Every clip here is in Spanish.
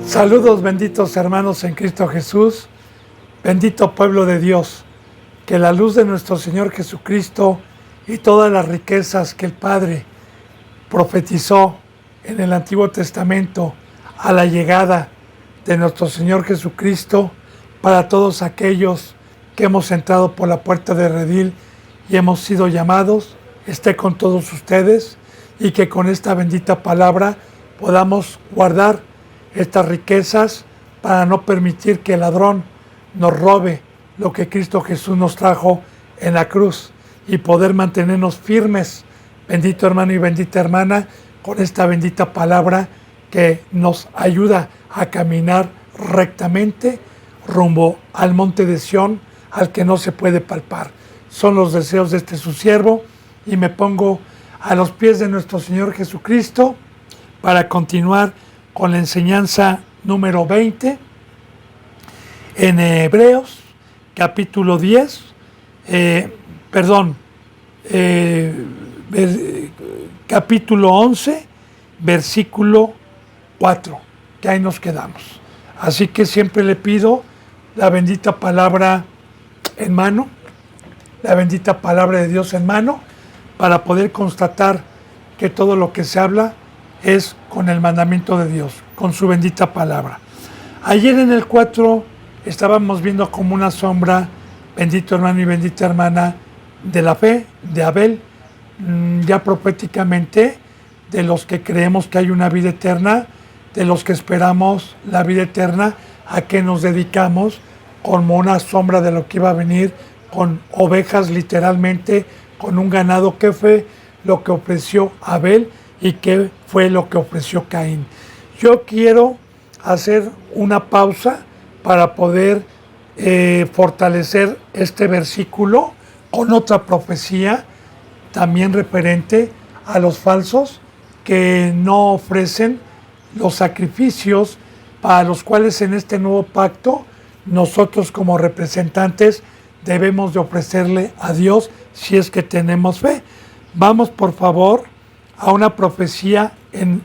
Saludos, benditos hermanos en Cristo Jesús, bendito pueblo de Dios, que la luz de nuestro Señor Jesucristo y todas las riquezas que el Padre profetizó en el Antiguo Testamento a la llegada de nuestro Señor Jesucristo para todos aquellos que hemos entrado por la puerta de redil y hemos sido llamados, esté con todos ustedes y que con esta bendita palabra podamos guardar estas riquezas para no permitir que el ladrón nos robe lo que Cristo Jesús nos trajo en la cruz y poder mantenernos firmes, bendito hermano y bendita hermana, con esta bendita palabra que nos ayuda a caminar rectamente rumbo al monte de Sión, al que no se puede palpar. Son los deseos de este su siervo y me pongo a los pies de nuestro Señor Jesucristo para continuar con la enseñanza número 20 en Hebreos, capítulo 10, capítulo 11, versículo 4, que ahí nos quedamos. Así que siempre le pido la bendita palabra en mano, la bendita palabra de Dios en mano, para poder constatar que todo lo que se habla es con el mandamiento de Dios, con su bendita palabra. Ayer en el 4 estábamos viendo como una sombra, bendito hermano y bendita hermana, de la fe de Abel, ya proféticamente, de los que creemos que hay una vida eterna, de los que esperamos la vida eterna, a que nos dedicamos como una sombra de lo que iba a venir, con ovejas literalmente, con un ganado, que fue lo que ofreció Abel y qué fue lo que ofreció Caín. Yo quiero hacer una pausa para poder fortalecer este versículo con otra profecía también referente a los falsos que no ofrecen los sacrificios para los cuales en este nuevo pacto nosotros como representantes debemos de ofrecerle a Dios si es que tenemos fe. Vamos por favor a una profecía en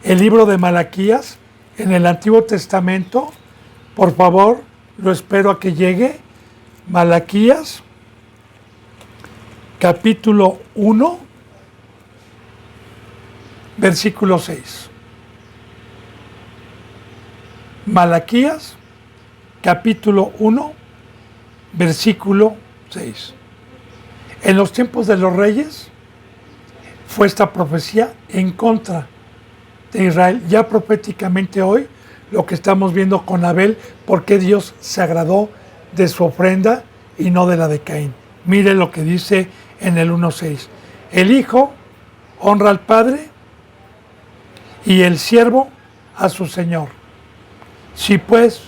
el libro de Malaquías, en el Antiguo Testamento. Por favor, lo espero a que llegue. Malaquías, capítulo 1, versículo 6. Malaquías, capítulo 1, versículo 6. En los tiempos de los reyes fue esta profecía en contra de Israel. Ya proféticamente hoy, lo que estamos viendo con Abel, por qué Dios se agradó de su ofrenda y no de la de Caín. Mire lo que dice en el 1:6. El hijo honra al padre y el siervo a su señor. Si pues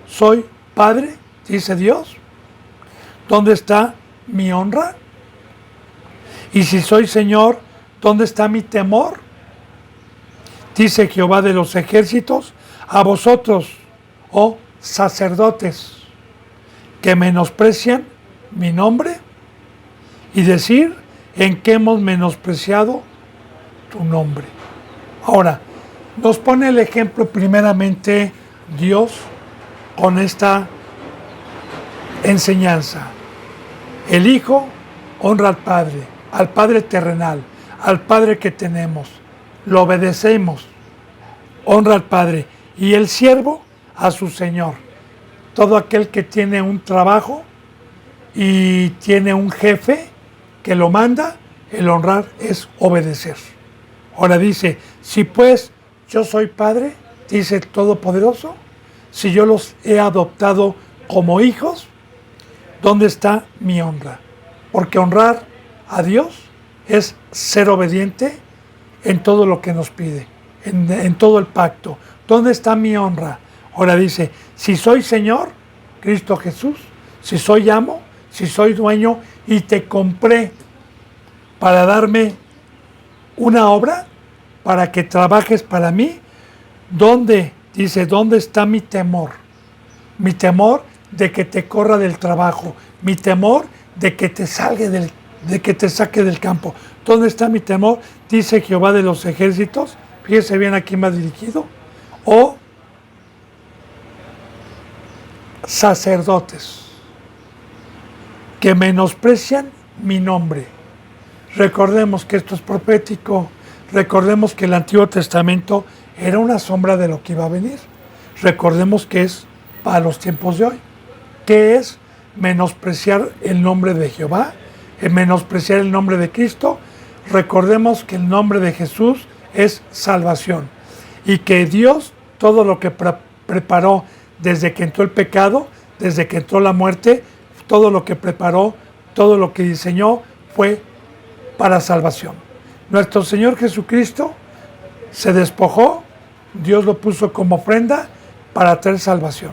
soy padre, dice Dios, ¿dónde está mi honra? Y si soy señor, ¿dónde está mi temor? Dice Jehová de los ejércitos, a vosotros, oh sacerdotes, que menosprecian mi nombre, y decir en qué hemos menospreciado tu nombre. Ahora, nos pone el ejemplo primeramente Dios con esta enseñanza. El Hijo honra al Padre terrenal, al Padre que tenemos, lo obedecemos, honra al Padre, y el siervo a su Señor. Todo aquel que tiene un trabajo y tiene un jefe que lo manda, el honrar es obedecer. Ahora dice, si pues yo soy padre, dice el Todopoderoso, si yo los he adoptado como hijos, ¿dónde está mi honra? Porque honrar a Dios es ser obediente en todo lo que nos pide, en todo el pacto. ¿Dónde está mi honra? Ahora dice, si soy Señor, Cristo Jesús, si soy amo, si soy dueño y te compré para darme una obra, para que trabajes para mí, ¿dónde? Dice, ¿dónde está mi temor? Mi temor de que te corra del trabajo, mi temor de que te saque del campo. ¿Dónde está mi temor? Dice Jehová de los ejércitos. Fíjese bien a quién va dirigido. O sacerdotes que menosprecian mi nombre. Recordemos que esto es profético. Recordemos que el Antiguo Testamento era una sombra de lo que iba a venir. Recordemos que es para los tiempos de hoy. ¿Qué es menospreciar el nombre de Jehová? Menospreciar el nombre de Cristo. Recordemos que el nombre de Jesús es salvación. Y que Dios, todo lo que preparó desde que entró el pecado, desde que entró la muerte, todo lo que preparó, todo lo que diseñó fue para salvación. Nuestro Señor Jesucristo se despojó, Dios lo puso como ofrenda para traer salvación.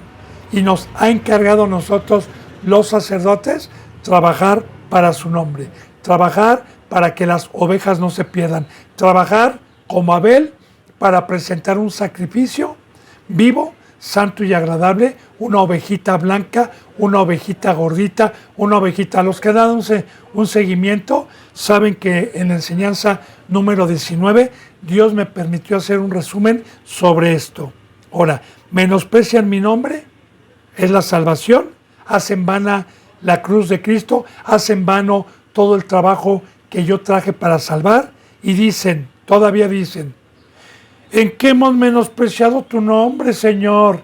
Y nos ha encargado a nosotros, los sacerdotes, trabajar para su nombre, trabajar para que las ovejas no se pierdan, trabajar como Abel para presentar un sacrificio vivo, santo y agradable, una ovejita blanca, una ovejita gordita, una ovejita. Los que han dado un seguimiento saben que en la enseñanza número 19 Dios me permitió hacer un resumen sobre esto. Ahora, menosprecian mi nombre, es la salvación, hacen vana la cruz de Cristo, hacen vano todo el trabajo que yo traje para salvar y dicen, todavía dicen, ¿en qué hemos menospreciado tu nombre, Señor?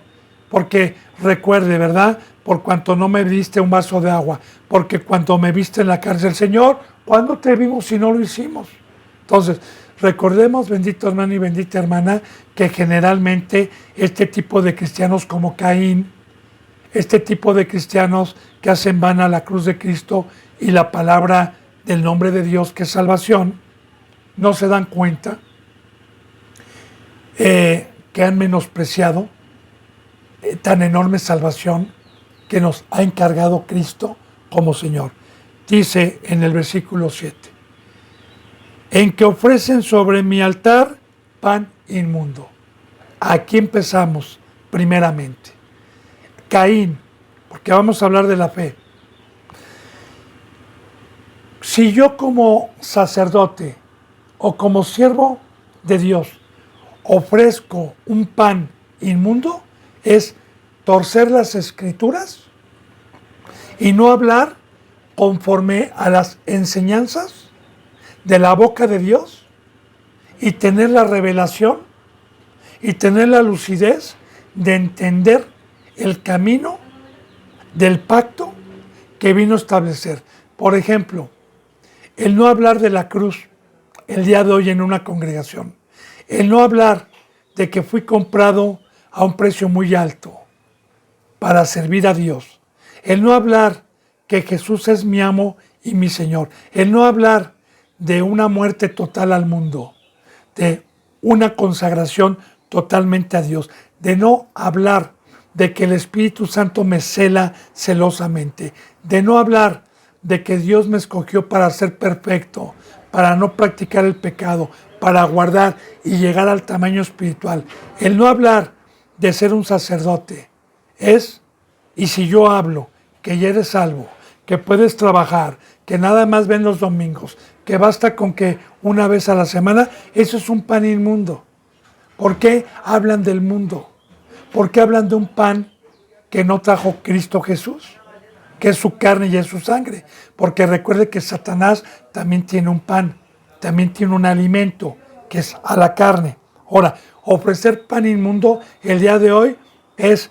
Porque recuerde, ¿verdad? Por cuanto no me diste un vaso de agua, porque cuando me viste en la cárcel, Señor, ¿cuándo te vimos si no lo hicimos? Entonces, recordemos, bendito hermano y bendita hermana, que generalmente este tipo de cristianos como Caín, este tipo de cristianos que hacen vana la cruz de Cristo y la palabra del nombre de Dios, que es salvación, no se dan cuenta que han menospreciado tan enorme salvación que nos ha encargado Cristo como Señor. Dice en el versículo 7, en que ofrecen sobre mi altar pan inmundo. Aquí empezamos primeramente. Caín, porque vamos a hablar de la fe. Si yo como sacerdote o como siervo de Dios ofrezco un pan inmundo, es torcer las escrituras y no hablar conforme a las enseñanzas de la boca de Dios y tener la revelación y tener la lucidez de entender el camino del pacto que vino a establecer. Por ejemplo, el no hablar de la cruz el día de hoy en una congregación, el no hablar de que fui comprado a un precio muy alto para servir a Dios, el no hablar que Jesús es mi amo y mi Señor, el no hablar de una muerte total al mundo, de una consagración totalmente a Dios, de no hablar de que el Espíritu Santo me cela celosamente, de no hablar de que Dios me escogió para ser perfecto, para no practicar el pecado, para guardar y llegar al tamaño espiritual. El no hablar de ser un sacerdote es, y si yo hablo que ya eres salvo, que puedes trabajar, que nada más ven los domingos, que basta con que una vez a la semana, eso es un pan inmundo. ¿Por qué hablan del mundo? ¿Por qué hablan de un pan que no trajo Cristo Jesús? Que es su carne y es su sangre. Porque recuerde que Satanás también tiene un pan, también tiene un alimento, que es a la carne. Ahora, ofrecer pan inmundo el día de hoy es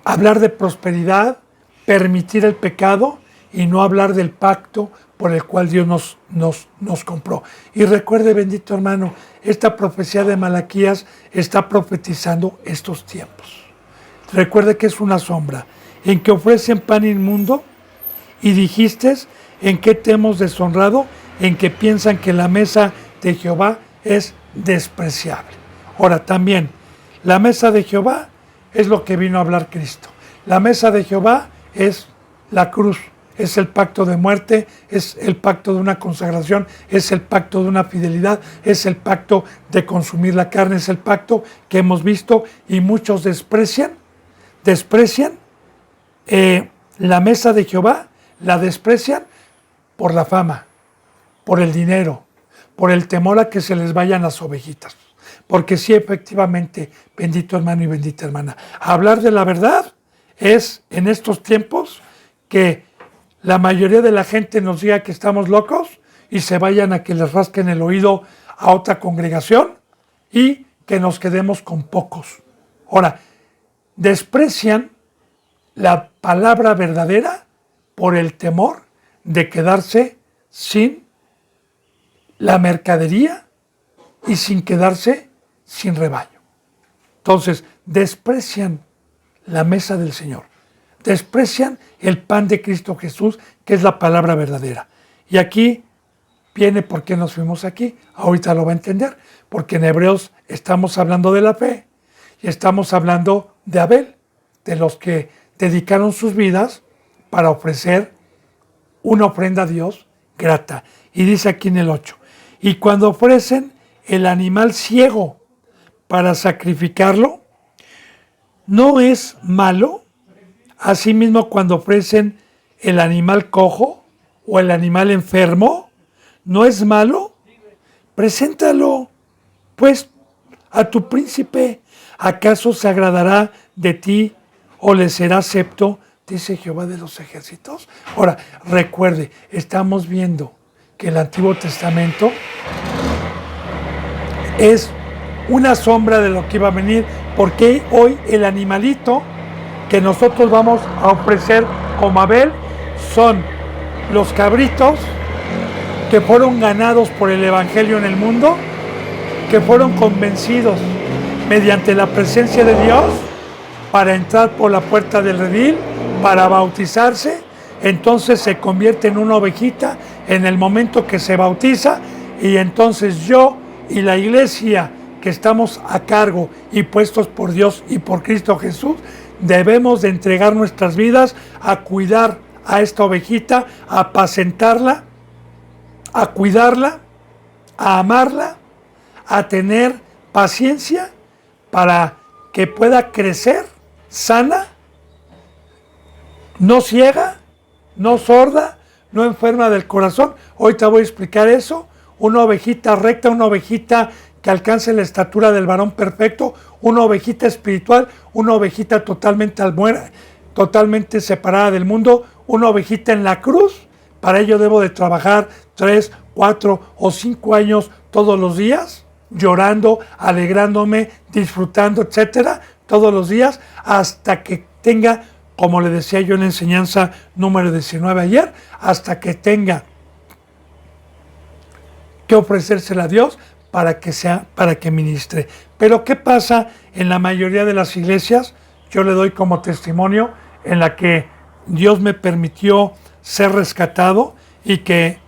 hablar de prosperidad, permitir el pecado y no hablar del pacto por el cual Dios nos compró. Y recuerde, bendito hermano, esta profecía de Malaquías está profetizando estos tiempos. Recuerde que es una sombra, en que ofrecen pan inmundo, y dijiste, en que te hemos deshonrado, en que piensan que la mesa de Jehová es despreciable. Ahora también, la mesa de Jehová es lo que vino a hablar Cristo. La mesa de Jehová es la cruz, es el pacto de muerte, es el pacto de una consagración, es el pacto de una fidelidad, es el pacto de consumir la carne, es el pacto que hemos visto y muchos desprecian la mesa de Jehová, la desprecian por la fama, por el dinero, por el temor a que se les vayan las ovejitas. Porque sí, efectivamente, bendito hermano y bendita hermana, hablar de la verdad es en estos tiempos que la mayoría de la gente nos diga que estamos locos y se vayan a que les rasquen el oído a otra congregación y que nos quedemos con pocos. Ahora, desprecian la palabra verdadera por el temor de quedarse sin la mercadería y sin quedarse sin rebaño. Entonces, desprecian la mesa del Señor, desprecian el pan de Cristo Jesús, que es la palabra verdadera. Y aquí viene por qué nos fuimos aquí. Ahorita lo va a entender, porque en Hebreos estamos hablando de la fe y estamos hablando de Abel, de los que dedicaron sus vidas para ofrecer una ofrenda a Dios grata. Y dice aquí en el 8, y cuando ofrecen el animal ciego para sacrificarlo, no es malo. Asimismo, cuando ofrecen el animal cojo o el animal enfermo, no es malo. Preséntalo, pues, a tu príncipe. ¿Acaso se agradará de ti o le será acepto? Dice Jehová de los ejércitos. Ahora, recuerde, estamos viendo que el Antiguo Testamento es una sombra de lo que iba a venir, porque hoy el animalito que nosotros vamos a ofrecer como Abel son los cabritos que fueron ganados por el Evangelio en el mundo, que fueron convencidos mediante la presencia de Dios para entrar por la puerta del redil, para bautizarse. Entonces se convierte en una ovejita en el momento que se bautiza, y entonces yo y la iglesia que estamos a cargo y puestos por Dios y por Cristo Jesús, debemos de entregar nuestras vidas a cuidar a esta ovejita, a apacentarla, a cuidarla, a amarla, a tener paciencia para que pueda crecer sana, no ciega, no sorda, no enferma del corazón. Hoy te voy a explicar eso. Una ovejita recta, una ovejita que alcance la estatura del varón perfecto, una ovejita espiritual, una ovejita totalmente separada del mundo, una ovejita en la cruz. Para ello debo de trabajar 3, 4 o 5 años todos los días, llorando, alegrándome, disfrutando, etcétera, todos los días, hasta que tenga, como le decía yo en la enseñanza número 19 ayer, hasta que tenga que ofrecérsela a Dios para que ministre. Pero ¿qué pasa en la mayoría de las iglesias? Yo le doy como testimonio en la que Dios me permitió ser rescatado y que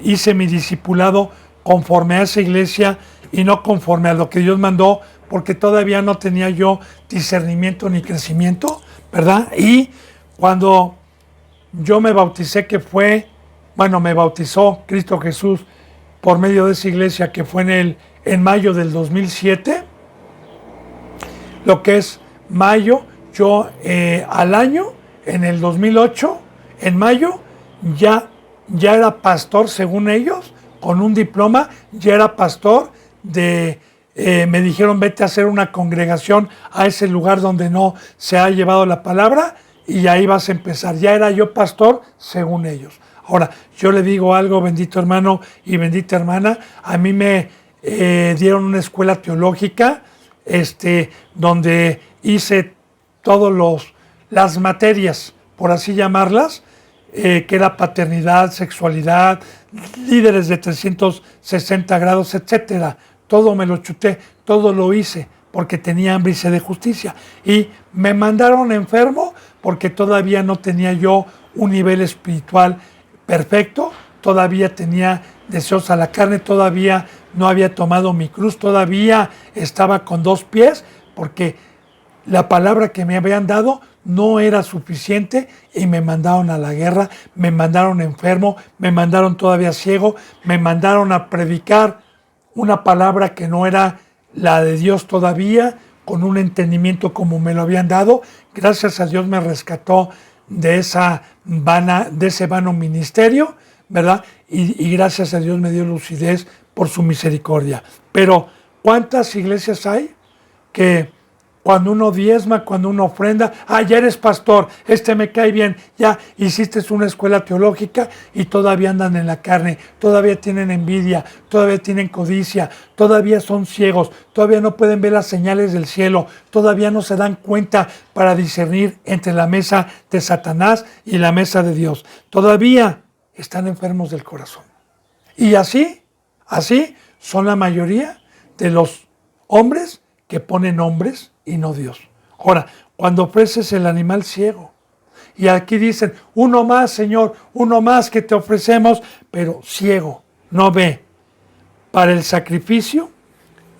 hice mi discipulado conforme a esa iglesia y no conforme a lo que Dios mandó, porque todavía no tenía yo discernimiento ni crecimiento, ¿verdad? Y cuando yo me bauticé, me bautizó Cristo Jesús por medio de esa iglesia, que fue en mayo del 2007, lo que es mayo, yo al año, en el 2008, en mayo, ya era pastor, según ellos, con un diploma, ya era pastor me dijeron, vete a hacer una congregación a ese lugar donde no se ha llevado la palabra y ahí vas a empezar. Ya era yo pastor, según ellos. Ahora, yo le digo algo, bendito hermano y bendita hermana, a mí me dieron una escuela teológica, donde hice todas las materias, por así llamarlas, que era paternidad, sexualidad, líderes de 360 grados, etcétera. Todo me lo chuté, todo lo hice, porque tenía hambre y sed de justicia. Y me mandaron enfermo porque todavía no tenía yo un nivel espiritual perfecto, todavía tenía deseos a la carne, todavía no había tomado mi cruz, todavía estaba con 2 pies, porque la palabra que me habían dado no era suficiente y me mandaron a la guerra, me mandaron enfermo, me mandaron todavía ciego, me mandaron a predicar una palabra que no era la de Dios todavía, con un entendimiento como me lo habían dado. Gracias a Dios me rescató de ese vano ministerio, ¿verdad? Y gracias a Dios me dio lucidez por su misericordia. Pero ¿cuántas iglesias hay que Cuando uno diezma, cuando uno ofrenda, ya eres pastor, me cae bien, ya hiciste una escuela teológica y todavía andan en la carne, todavía tienen envidia, todavía tienen codicia, todavía son ciegos, todavía no pueden ver las señales del cielo, todavía no se dan cuenta para discernir entre la mesa de Satanás y la mesa de Dios. Todavía están enfermos del corazón. Y así son la mayoría de los hombres que ponen hombres y no Dios. Ahora, cuando ofreces el animal ciego, y aquí dicen, uno más, Señor, uno más que te ofrecemos, pero ciego, no ve. Para el sacrificio,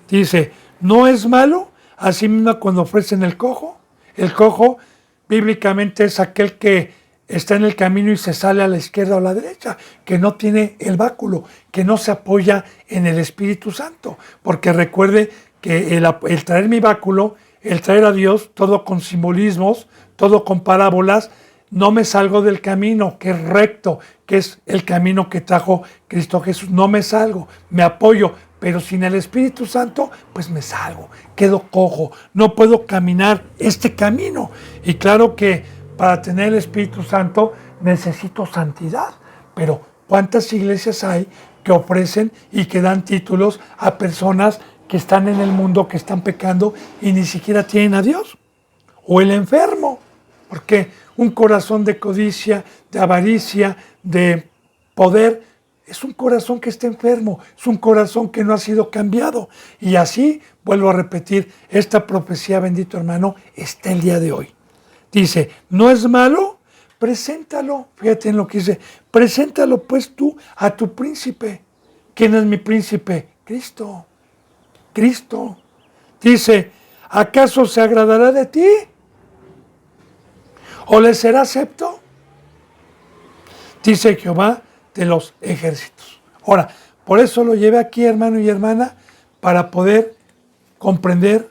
dice, no es malo, así mismo cuando ofrecen el cojo bíblicamente es aquel que está en el camino y se sale a la izquierda o a la derecha, que no tiene el báculo, que no se apoya en el Espíritu Santo, porque recuerde que el traer mi báculo, el traer a Dios, todo con simbolismos, todo con parábolas, no me salgo del camino, que es recto, que es el camino que trajo Cristo Jesús. No me salgo, me apoyo, pero sin el Espíritu Santo, pues me salgo, quedo cojo, no puedo caminar este camino. Y claro que para tener el Espíritu Santo necesito santidad, pero ¿cuántas iglesias hay que ofrecen y que dan títulos a personas que están en el mundo, que están pecando y ni siquiera tienen a Dios? O el enfermo, porque un corazón de codicia, de avaricia, de poder, es un corazón que está enfermo, es un corazón que no ha sido cambiado. Y así, vuelvo a repetir, esta profecía, bendito hermano, está el día de hoy. Dice, ¿no es malo? Preséntalo, fíjate en lo que dice, preséntalo pues tú a tu príncipe. ¿Quién es mi príncipe? Cristo. Cristo. Dice, ¿acaso se agradará de ti? ¿O le será acepto? Dice Jehová de los ejércitos. Ahora, por eso lo llevé aquí, hermano y hermana, para poder comprender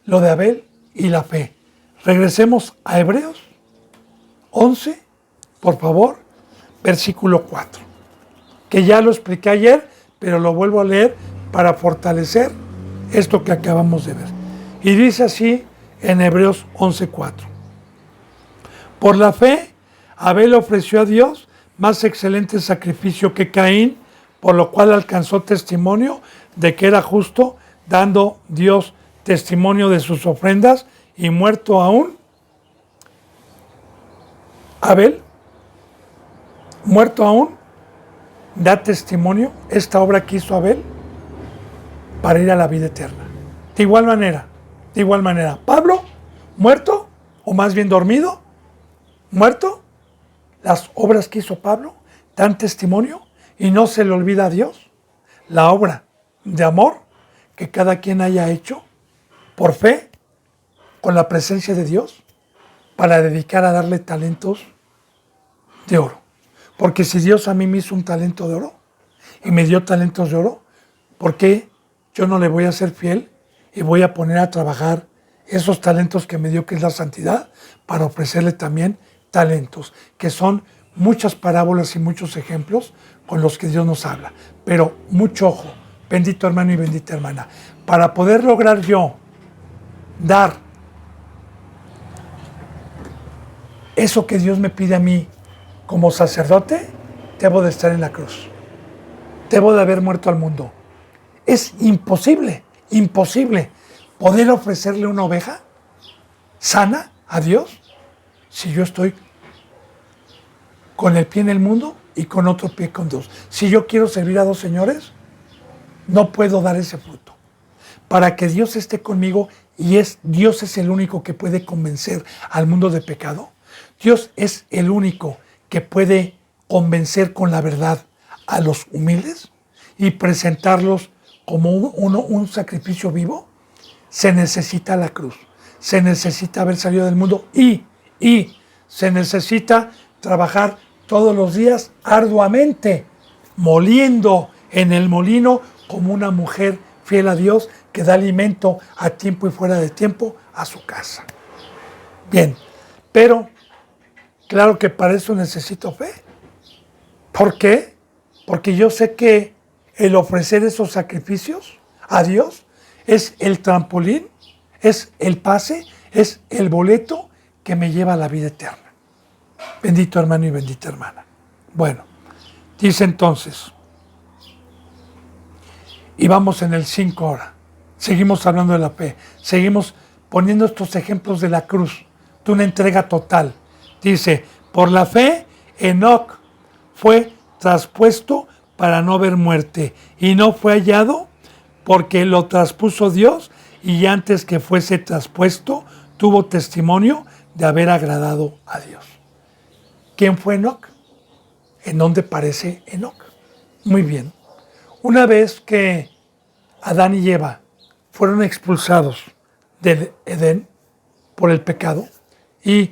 lo de Abel y la fe. Regresemos a Hebreos 11, por favor, versículo 4, que ya lo expliqué ayer, pero lo vuelvo a leer para fortalecer esto que acabamos de ver. Y dice así en Hebreos 11:4. Por la fe, Abel ofreció a Dios más excelente sacrificio que Caín, por lo cual alcanzó testimonio de que era justo, dando Dios testimonio de sus ofrendas, y muerto aún, Abel, muerto aún, da testimonio esta obra que hizo Abel para ir a la vida eterna. De igual manera, Pablo, muerto, o más bien dormido, muerto, las obras que hizo Pablo dan testimonio y no se le olvida a Dios la obra de amor que cada quien haya hecho por fe, con la presencia de Dios, para dedicar a darle talentos de oro. Porque si Dios a mí me hizo un talento de oro y me dio talentos de oro, ¿por qué yo no le voy a ser fiel y voy a poner a trabajar esos talentos que me dio, que es la santidad, para ofrecerle también talentos, que son muchas parábolas y muchos ejemplos con los que Dios nos habla? Pero mucho ojo, bendito hermano y bendita hermana, para poder lograr yo dar eso que Dios me pide a mí como sacerdote, debo de estar en la cruz, debo de haber muerto al mundo. Es imposible poder ofrecerle una oveja sana a Dios si yo estoy con el pie en el mundo y con otro pie con Dios. Si yo quiero servir a dos señores, no puedo dar ese fruto. Para que Dios esté conmigo, y Dios es el único que puede convencer al mundo de pecado. Dios es el único que puede convencer con la verdad a los humildes y presentarlos como un sacrificio vivo. Se necesita la cruz, se necesita haber salido del mundo y se necesita trabajar todos los días arduamente, moliendo en el molino como una mujer fiel a Dios que da alimento a tiempo y fuera de tiempo a su casa. Bien, pero claro que para eso necesito fe. ¿Por qué? Porque yo sé que el ofrecer esos sacrificios a Dios es el trampolín, Es el pase, es el boleto que me lleva a la vida eterna. Bendito hermano y bendita hermana. Bueno, dice entonces, y vamos en el 5 ahora. Seguimos hablando de la fe. Seguimos poniendo estos ejemplos de la cruz, de una entrega total. Dice, por la fe, Enoc fue traspuesto para no ver muerte, y no fue hallado porque lo traspuso Dios, y antes que fuese traspuesto, tuvo testimonio de haber agradado a Dios. ¿Quién fue Enoc? ¿En dónde aparece Enoc? Muy bien. Una vez que Adán y Eva fueron expulsados del Edén por el pecado, y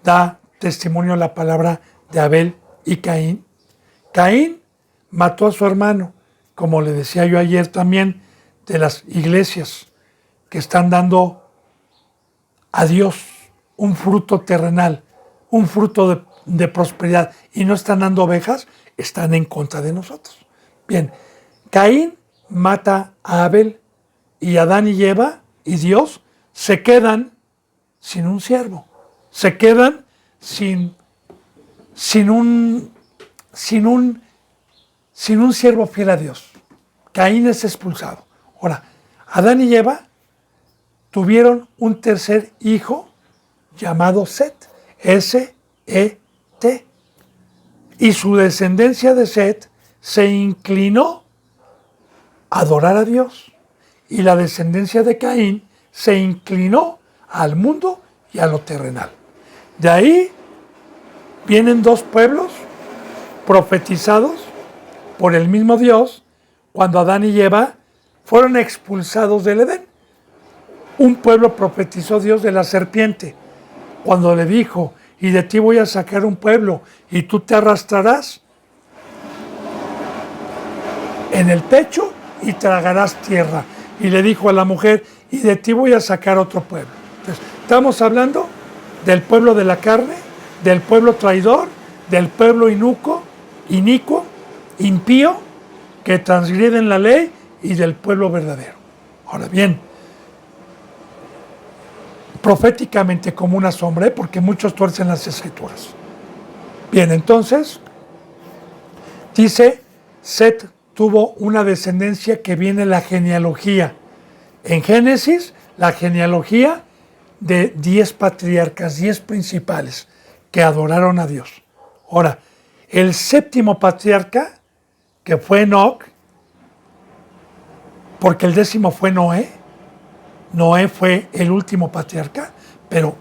da testimonio la palabra de Abel y Caín. Caín mató a su hermano, como le decía yo ayer también, de las iglesias que están dando a Dios un fruto terrenal, un fruto de prosperidad, y no están dando ovejas, están en contra de nosotros. Bien, Caín mata a Abel, y Adán y Eva y Dios se quedan sin un siervo, se quedan sin un siervo fiel a Dios. Caín es expulsado. Ahora, Adán y Eva tuvieron un tercer hijo llamado Set, S-E-T. Y su descendencia de Set se inclinó a adorar a Dios. Y la descendencia de Caín se inclinó al mundo y a lo terrenal. De ahí vienen dos pueblos profetizados por el mismo Dios cuando Adán y Eva fueron expulsados del Edén. Un pueblo profetizó Dios de la serpiente cuando le dijo, y de ti voy a sacar un pueblo y tú te arrastrarás en el pecho y tragarás tierra. Y le dijo a la mujer, y de ti voy a sacar otro pueblo. Entonces, estamos hablando del pueblo de la carne, del pueblo traidor, del pueblo inicuo, impío, que transgreden la ley, y del pueblo verdadero. Ahora bien, proféticamente como una sombra, porque muchos tuercen las escrituras. Bien, entonces, dice, Set tuvo una descendencia que viene la genealogía. En Génesis, la genealogía de 10 patriarcas, 10 principales que adoraron a Dios. Ahora, el séptimo patriarca, que fue Enoc, porque el 10º fue Noé. Noé fue el último patriarca, pero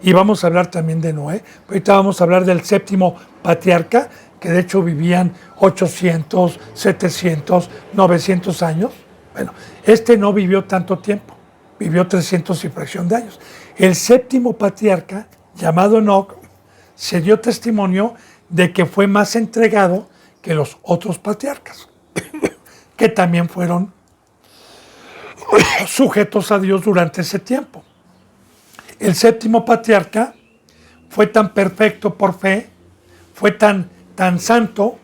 y vamos a hablar también de Noé. Ahorita vamos a hablar del séptimo patriarca, que de hecho vivían 800, 700, 900 años. Bueno, este no vivió tanto tiempo, vivió 300 y fracción de años. El séptimo patriarca, llamado Enoc, se dio testimonio de que fue más entregado que los otros patriarcas, que también fueron sujetos a Dios durante ese tiempo. El séptimo patriarca fue tan perfecto por fe, fue tan santo,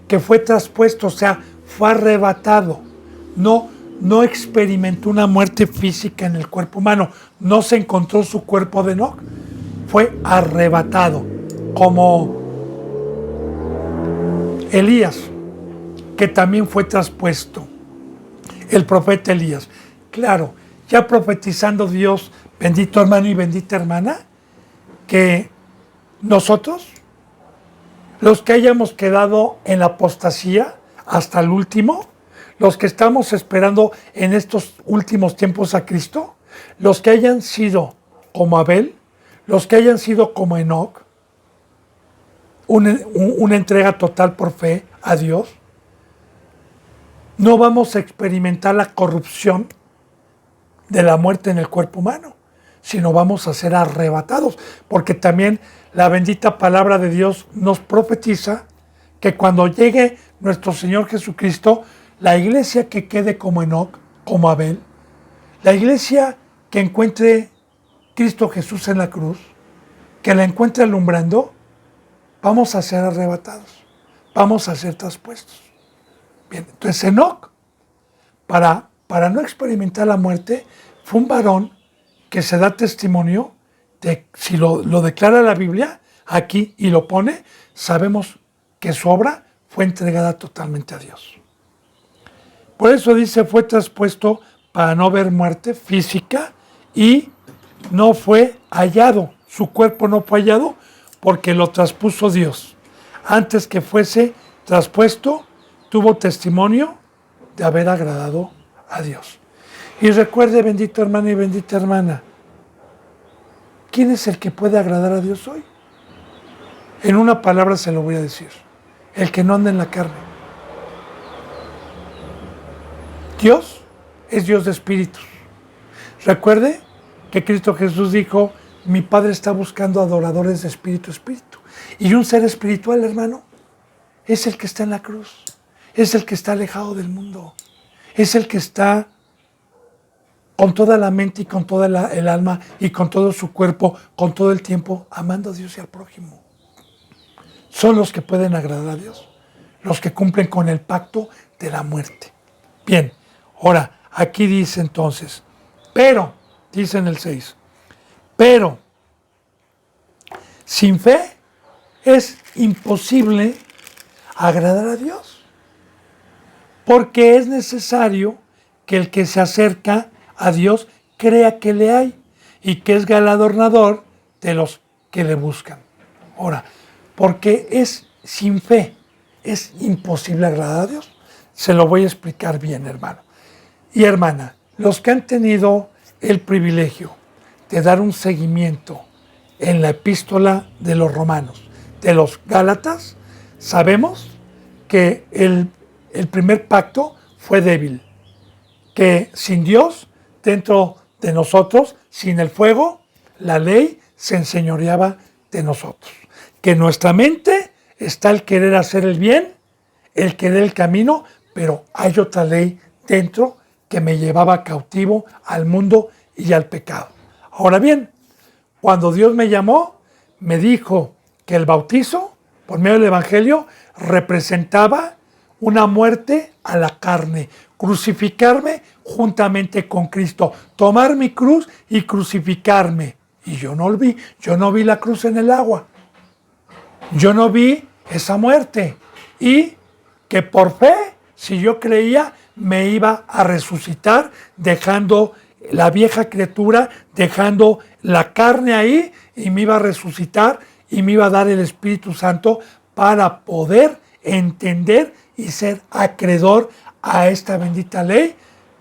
que fue traspuesto, o sea, fue arrebatado. No experimentó una muerte física en el cuerpo humano, no se encontró su cuerpo de Enoc, fue arrebatado, como Elías, que también fue traspuesto. El profeta Elías. Claro, ya profetizando Dios, bendito hermano y bendita hermana, que nosotros, los que hayamos quedado en la apostasía hasta el último, los que estamos esperando en estos últimos tiempos a Cristo, los que hayan sido como Abel, los que hayan sido como Enoc, una entrega total por fe a Dios, no vamos a experimentar la corrupción de la muerte en el cuerpo humano, sino vamos a ser arrebatados, porque también la bendita palabra de Dios nos profetiza que cuando llegue nuestro Señor Jesucristo, la iglesia que quede como Enoc, como Abel, la iglesia que encuentre Cristo Jesús en la cruz, que la encuentre alumbrando, vamos a ser arrebatados, vamos a ser traspuestos. Bien, entonces Enoc, para no experimentar la muerte, fue un varón que se da testimonio de, si lo declara la Biblia aquí y lo pone, sabemos que su obra fue entregada totalmente a Dios. Por eso dice, fue traspuesto para no ver muerte física y no fue hallado. Su cuerpo no fue hallado porque lo traspuso Dios. Antes que fuese traspuesto, tuvo testimonio de haber agradado a Dios. Y recuerde, bendito hermano y bendita hermana, ¿quién es el que puede agradar a Dios hoy? En una palabra se lo voy a decir: el que no anda en la carne. Dios es Dios de espíritus. Recuerde que Cristo Jesús dijo, mi Padre está buscando adoradores de espíritu a espíritu. Y un ser espiritual, hermano, es el que está en la cruz, es el que está alejado del mundo, es el que está con toda la mente y con toda el alma y con todo su cuerpo, con todo el tiempo, amando a Dios y al prójimo. Son los que pueden agradar a Dios, los que cumplen con el pacto de la muerte. Bien, ahora, aquí dice entonces, pero, dice en el 6, pero sin fe es imposible agradar a Dios, porque es necesario que el que se acerca a Dios crea que le hay y que es galardonador de los que le buscan. Ahora, porque es sin fe, es imposible agradar a Dios. Se lo voy a explicar bien, hermano. Y hermana, los que han tenido el privilegio de dar un seguimiento en la epístola de los Romanos, de los Gálatas, sabemos que el primer pacto fue débil, que sin Dios dentro de nosotros, sin el fuego, la ley se enseñoreaba de nosotros. Que en nuestra mente está el querer hacer el bien, el querer el camino, pero hay otra ley dentro que me llevaba cautivo al mundo y al pecado. Ahora bien, cuando Dios me llamó, me dijo que el bautizo, por medio del Evangelio, representaba una muerte a la carne, crucificarme juntamente con Cristo, tomar mi cruz y crucificarme. Y yo no vi la cruz en el agua, yo no vi esa muerte, y que por fe, si yo creía, me iba a resucitar, dejando la vieja criatura, dejando la carne ahí, y me iba a resucitar y me iba a dar el Espíritu Santo para poder entender y ser acreedor a esta bendita ley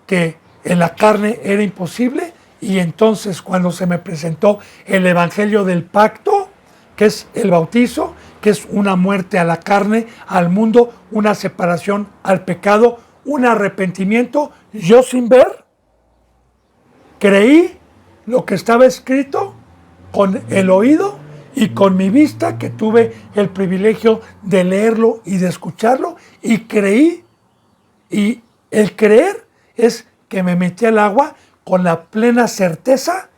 que en la carne era imposible. Y entonces cuando se me presentó el Evangelio del pacto, que es el bautizo, que es una muerte a la carne, al mundo, una separación al pecado, un arrepentimiento, yo sin ver, creí lo que estaba escrito con el oído y con mi vista, que tuve el privilegio de leerlo y de escucharlo, y creí. Y el creer es que me metí al agua con la plena certeza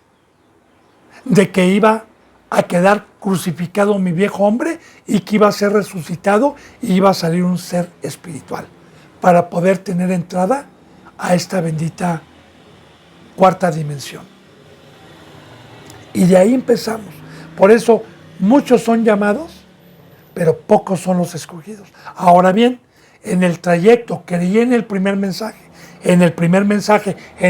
de que iba a quedar crucificado mi viejo hombre y que iba a ser resucitado y iba a salir un ser espiritual para poder tener entrada a esta bendita cuarta dimensión. Y de ahí empezamos. Por eso muchos son llamados, pero pocos son los escogidos. Ahora bien, en el trayecto creí en el primer mensaje, en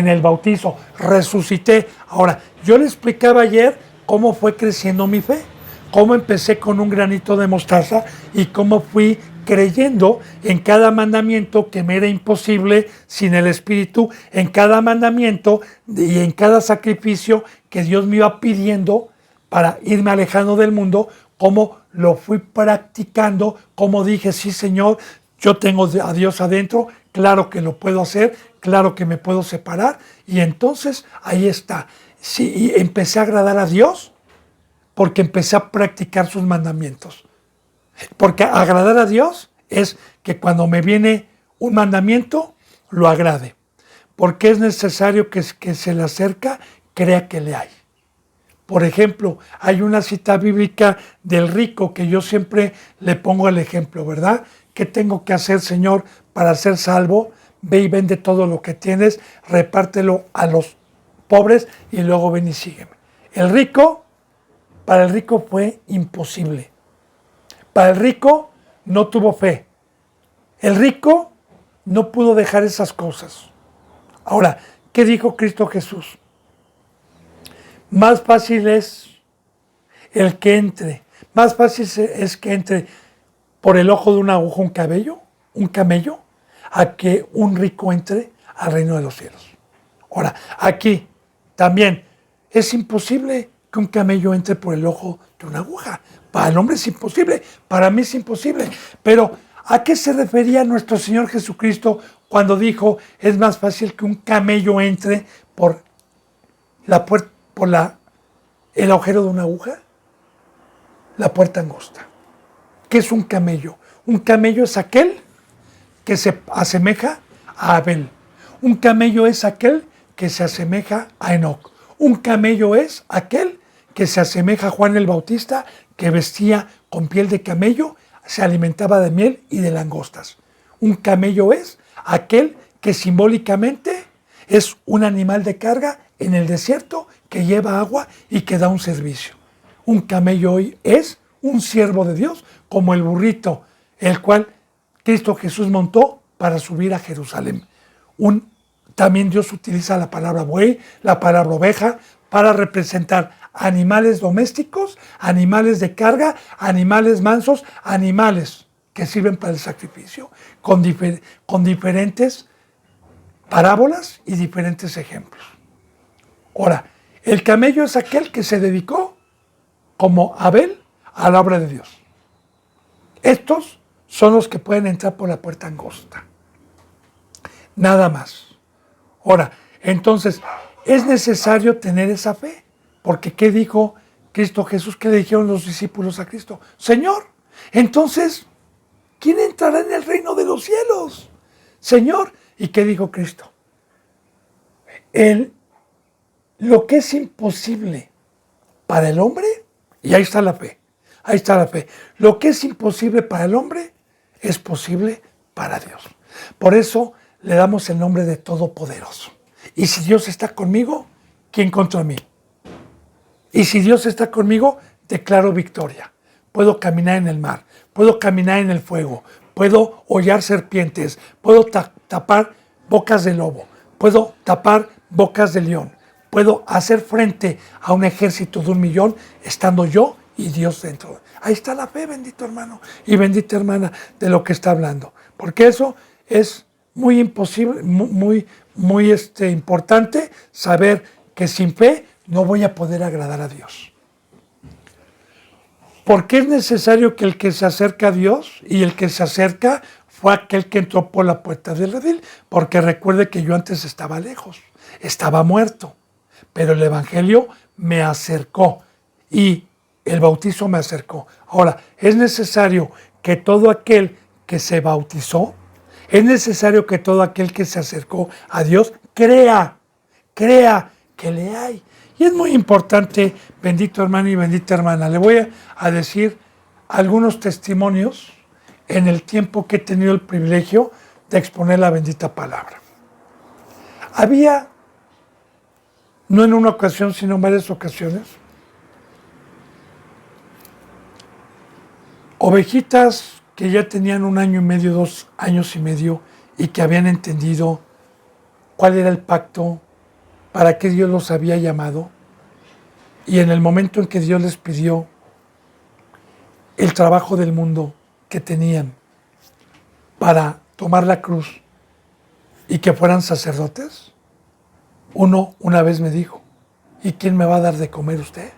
el bautizo, resucité. Ahora, yo le explicaba ayer cómo fue creciendo mi fe, cómo empecé con un granito de mostaza y cómo fui creyendo en cada mandamiento que me era imposible sin el Espíritu, en cada mandamiento y en cada sacrificio que Dios me iba pidiendo para irme alejando del mundo, cómo lo fui practicando, cómo dije, sí Señor, yo tengo a Dios adentro, claro que lo puedo hacer, claro que me puedo separar, y entonces ahí está. Sí, y empecé a agradar a Dios porque empecé a practicar sus mandamientos. Porque agradar a Dios es que cuando me viene un mandamiento, lo agrade. Porque es necesario que se le acerca, crea que le hay. Por ejemplo, hay una cita bíblica del rico que yo siempre le pongo el ejemplo, ¿verdad? ¿Qué tengo que hacer, Señor, para ser salvo? Ve y vende todo lo que tienes, repártelo a los pobres y luego ven y sígueme. Para el rico fue imposible. Para el rico no tuvo fe. El rico no pudo dejar esas cosas. Ahora, ¿qué dijo Cristo Jesús? Más fácil es el que entre, más fácil es que entre por el ojo de una aguja un camello, a que un rico entre al reino de los cielos. Ahora, aquí también es imposible que un camello entre por el ojo de una aguja. Para el hombre es imposible, para mí es imposible. Pero, ¿a qué se refería nuestro Señor Jesucristo cuando dijo es más fácil que un camello entre por la puerta, el agujero de una aguja? La puerta angosta. ¿Qué es un camello? Un camello es aquel que se asemeja a Abel. Un camello es aquel que se asemeja a Enoc. Un camello es aquel que se asemeja a Juan el Bautista, que vestía con piel de camello, se alimentaba de miel y de langostas. Un camello es aquel que simbólicamente es un animal de carga en el desierto que lleva agua y que da un servicio. Un camello hoy es un siervo de Dios, como el burrito, el cual Cristo Jesús montó para subir a Jerusalén. También Dios utiliza la palabra buey, la palabra oveja, para representar animales domésticos, animales de carga, animales mansos, animales que sirven para el sacrificio, con diferentes parábolas y diferentes ejemplos. Ahora, el camello es aquel que se dedicó, como Abel, a la obra de Dios. Estos son los que pueden entrar por la puerta angosta. Nada más. Ahora, entonces, es necesario tener esa fe. Porque ¿qué dijo Cristo Jesús? ¿Qué le dijeron los discípulos a Cristo? Señor, entonces, ¿quién entrará en el reino de los cielos? Señor, ¿y qué dijo Cristo? Lo que es imposible para el hombre, y ahí está la fe, ahí está la fe. Lo que es imposible para el hombre es posible para Dios. Por eso le damos el nombre de Todopoderoso. Y si Dios está conmigo, ¿quién contra mí? Y si Dios está conmigo, declaro victoria. Puedo caminar en el mar, puedo caminar en el fuego, puedo hollar serpientes, puedo tapar bocas de lobo, puedo tapar bocas de león, puedo hacer frente a un ejército de 1,000,000 estando yo y Dios dentro. Ahí está la fe, bendito hermano y bendita hermana, de lo que está hablando. Porque eso es muy imposible, muy importante saber que sin fe no voy a poder agradar a Dios. Porque es necesario que el que se acerca a Dios y el que se acerca fue aquel que entró por la puerta del redil. Porque recuerde que yo antes estaba lejos, estaba muerto, pero el Evangelio me acercó y el bautizo me acercó. Ahora, es necesario que todo aquel que se bautizó, es necesario que todo aquel que se acercó a Dios crea que le hay. Y es muy importante, bendito hermano y bendita hermana, le voy a decir algunos testimonios en el tiempo que he tenido el privilegio de exponer la bendita palabra. Había, no en una ocasión, sino en varias ocasiones, ovejitas que ya tenían 1 año y medio, 2 años y medio, y que habían entendido cuál era el pacto, para qué Dios los había llamado, y en el momento en que Dios les pidió el trabajo del mundo que tenían para tomar la cruz y que fueran sacerdotes, uno una vez me dijo, ¿y quién me va a dar de comer usted?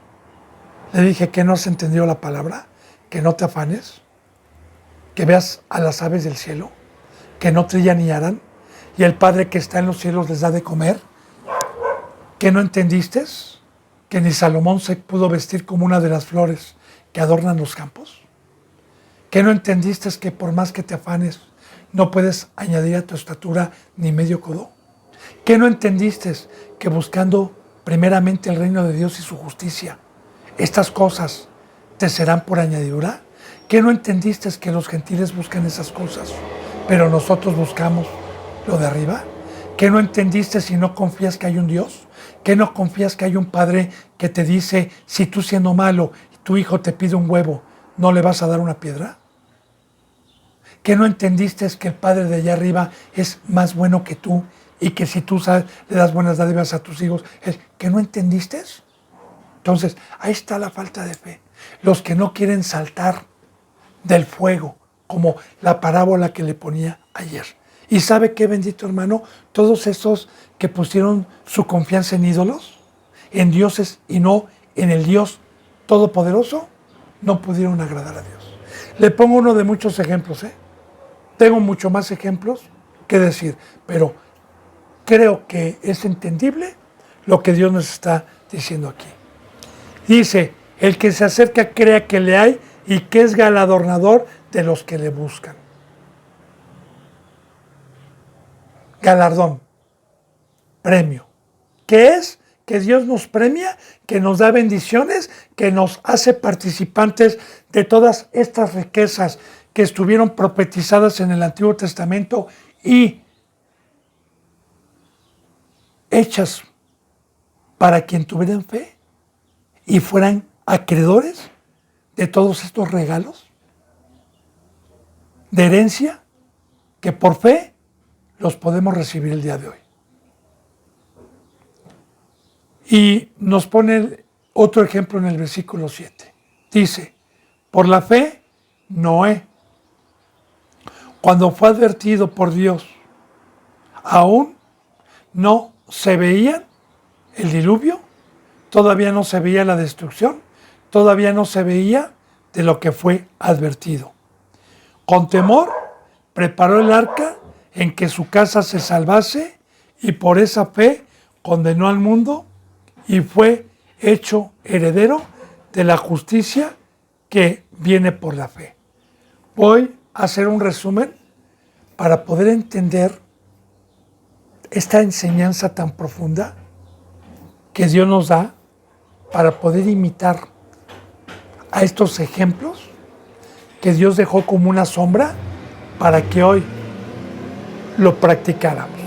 Le dije, ¿que no has entendido la palabra? Que no te afanes, que veas a las aves del cielo, que no trillan ni aran, y el Padre que está en los cielos les da de comer. ¿Que no entendiste que ni Salomón se pudo vestir como una de las flores que adornan los campos? ¿Que no entendiste que por más que te afanes, no puedes añadir a tu estatura ni medio codo? ¿Que no entendiste que buscando primeramente el reino de Dios y su justicia, estas cosas te serán por añadidura? ¿Que no entendiste que los gentiles buscan esas cosas, pero nosotros buscamos lo de arriba? ¿Qué no entendiste si no confías que hay un Dios? ¿Qué no confías que hay un Padre que te dice, si tú siendo malo, tu hijo te pide un huevo, ¿no le vas a dar una piedra? ¿Qué no entendiste es que el Padre de allá arriba es más bueno que tú y que si tú le das buenas dádivas a tus hijos, ¿qué no entendiste? Entonces, ahí está la falta de fe. Los que no quieren saltar del fuego, como la parábola que le ponía ayer. ¿Y sabe qué, bendito hermano? Todos esos que pusieron su confianza en ídolos, en dioses y no en el Dios Todopoderoso, no pudieron agradar a Dios. Le pongo uno de muchos ejemplos, ¿eh? Tengo mucho más ejemplos que decir, pero creo que es entendible lo que Dios nos está diciendo aquí. Dice, el que se acerca crea que le hay y que es galardonador de los que le buscan. Galardón, premio. ¿Qué es? Que Dios nos premia, que nos da bendiciones, que nos hace participantes de todas estas riquezas que estuvieron profetizadas en el Antiguo Testamento y hechas para quien tuvieran fe y fueran acreedores de todos estos regalos de herencia que por fe los podemos recibir el día de hoy. Y nos pone otro ejemplo en el versículo 7. Dice, por la fe, Noé, cuando fue advertido por Dios, aún no se veía el diluvio, todavía no se veía la destrucción, todavía no se veía de lo que fue advertido. Con temor, preparó el arca en que su casa se salvase y por esa fe condenó al mundo y fue hecho heredero de la justicia que viene por la fe. Voy a hacer un resumen para poder entender esta enseñanza tan profunda que Dios nos da para poder imitar a estos ejemplos que Dios dejó como una sombra para que hoy lo practicáramos.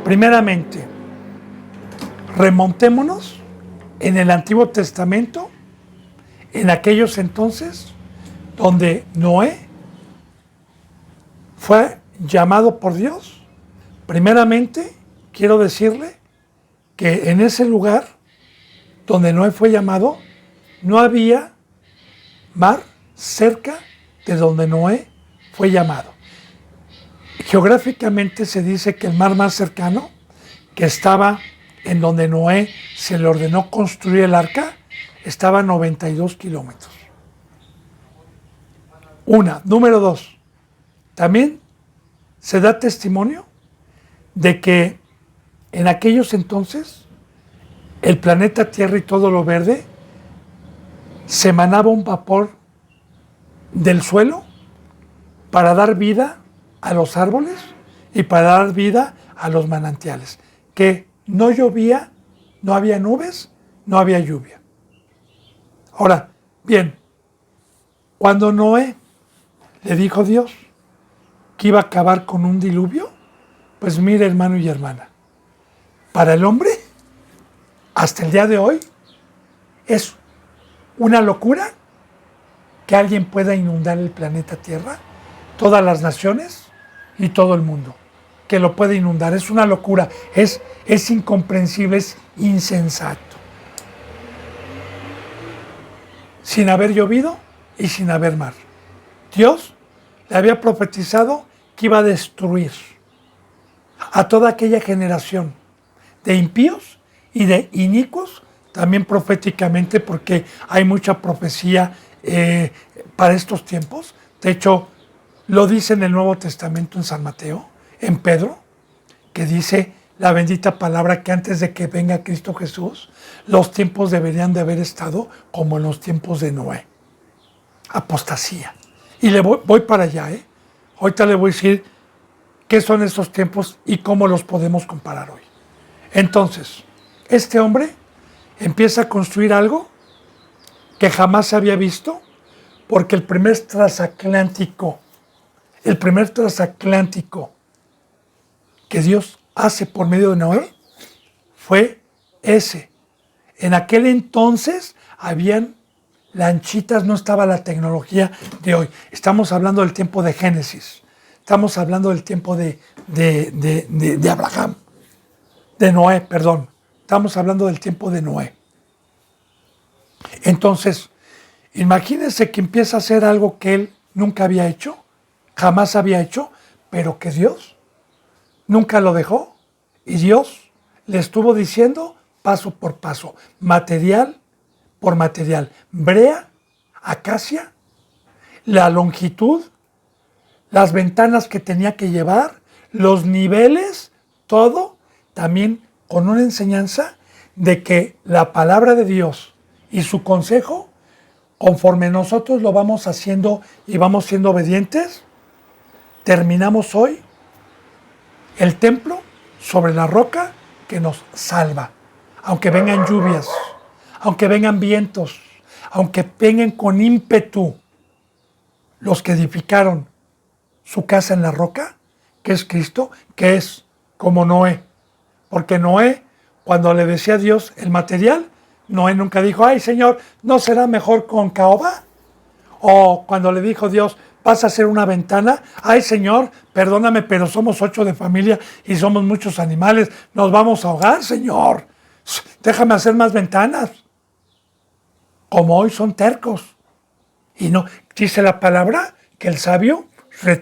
Primeramente, remontémonos en el Antiguo Testamento, en aquellos entonces donde Noé fue llamado por Dios. Primeramente, quiero decirle que en ese lugar donde Noé fue llamado, no había mar cerca de donde Noé fue llamado. Geográficamente se dice que el mar más cercano, que estaba en donde Noé se le ordenó construir el arca, estaba a 92 kilómetros. Número 2, también se da testimonio de que en aquellos entonces el planeta Tierra y todo lo verde se emanaba un vapor del suelo para dar vida a los árboles y para dar vida a los manantiales, que no llovía, no había nubes, no había lluvia. Ahora, bien, cuando Noé le dijo a Dios que iba a acabar con un diluvio, pues mire, hermano y hermana, para el hombre, hasta el día de hoy, es una locura que alguien pueda inundar el planeta Tierra, todas las naciones y todo el mundo, que lo puede inundar. Es una locura, es incomprensible, es insensato. Sin haber llovido y sin haber mar. Dios le había profetizado que iba a destruir a toda aquella generación de impíos y de inicuos, también proféticamente, porque hay mucha profecía para estos tiempos. De hecho, lo dice en el Nuevo Testamento en San Mateo, en Pedro, que dice la bendita palabra que antes de que venga Cristo Jesús, los tiempos deberían de haber estado como en los tiempos de Noé. Apostasía. Y voy para allá, ¿eh? Ahorita le voy a decir qué son estos tiempos y cómo los podemos comparar hoy. Entonces, este hombre empieza a construir algo que jamás se había visto, porque el primer transatlántico que Dios hace por medio de Noé fue ese. En aquel entonces habían lanchitas, no estaba la tecnología de hoy. Estamos hablando del tiempo de Génesis. Estamos hablando del tiempo de Abraham. De Noé, perdón. Estamos hablando del tiempo de Noé. Entonces, imagínense que empieza a hacer algo que él nunca había hecho, jamás había hecho, pero que Dios nunca lo dejó. Y Dios le estuvo diciendo paso por paso, material por material, brea, acacia, la longitud, las ventanas que tenía que llevar, los niveles, todo, también con una enseñanza de que la palabra de Dios y su consejo, conforme nosotros lo vamos haciendo y vamos siendo obedientes, terminamos hoy el templo sobre la roca que nos salva. Aunque vengan lluvias, aunque vengan vientos, aunque vengan con ímpetu los que edificaron su casa en la roca, que es Cristo, que es como Noé. Porque Noé, cuando le decía a Dios el material, Noé nunca dijo, ay Señor, ¿no será mejor con caoba? O cuando le dijo Dios, vas a hacer una ventana, ay Señor, perdóname, pero somos 8 de familia y somos muchos animales, nos vamos a ahogar, Señor, déjame hacer más ventanas. Como hoy son tercos. Y no, dice la palabra que el sabio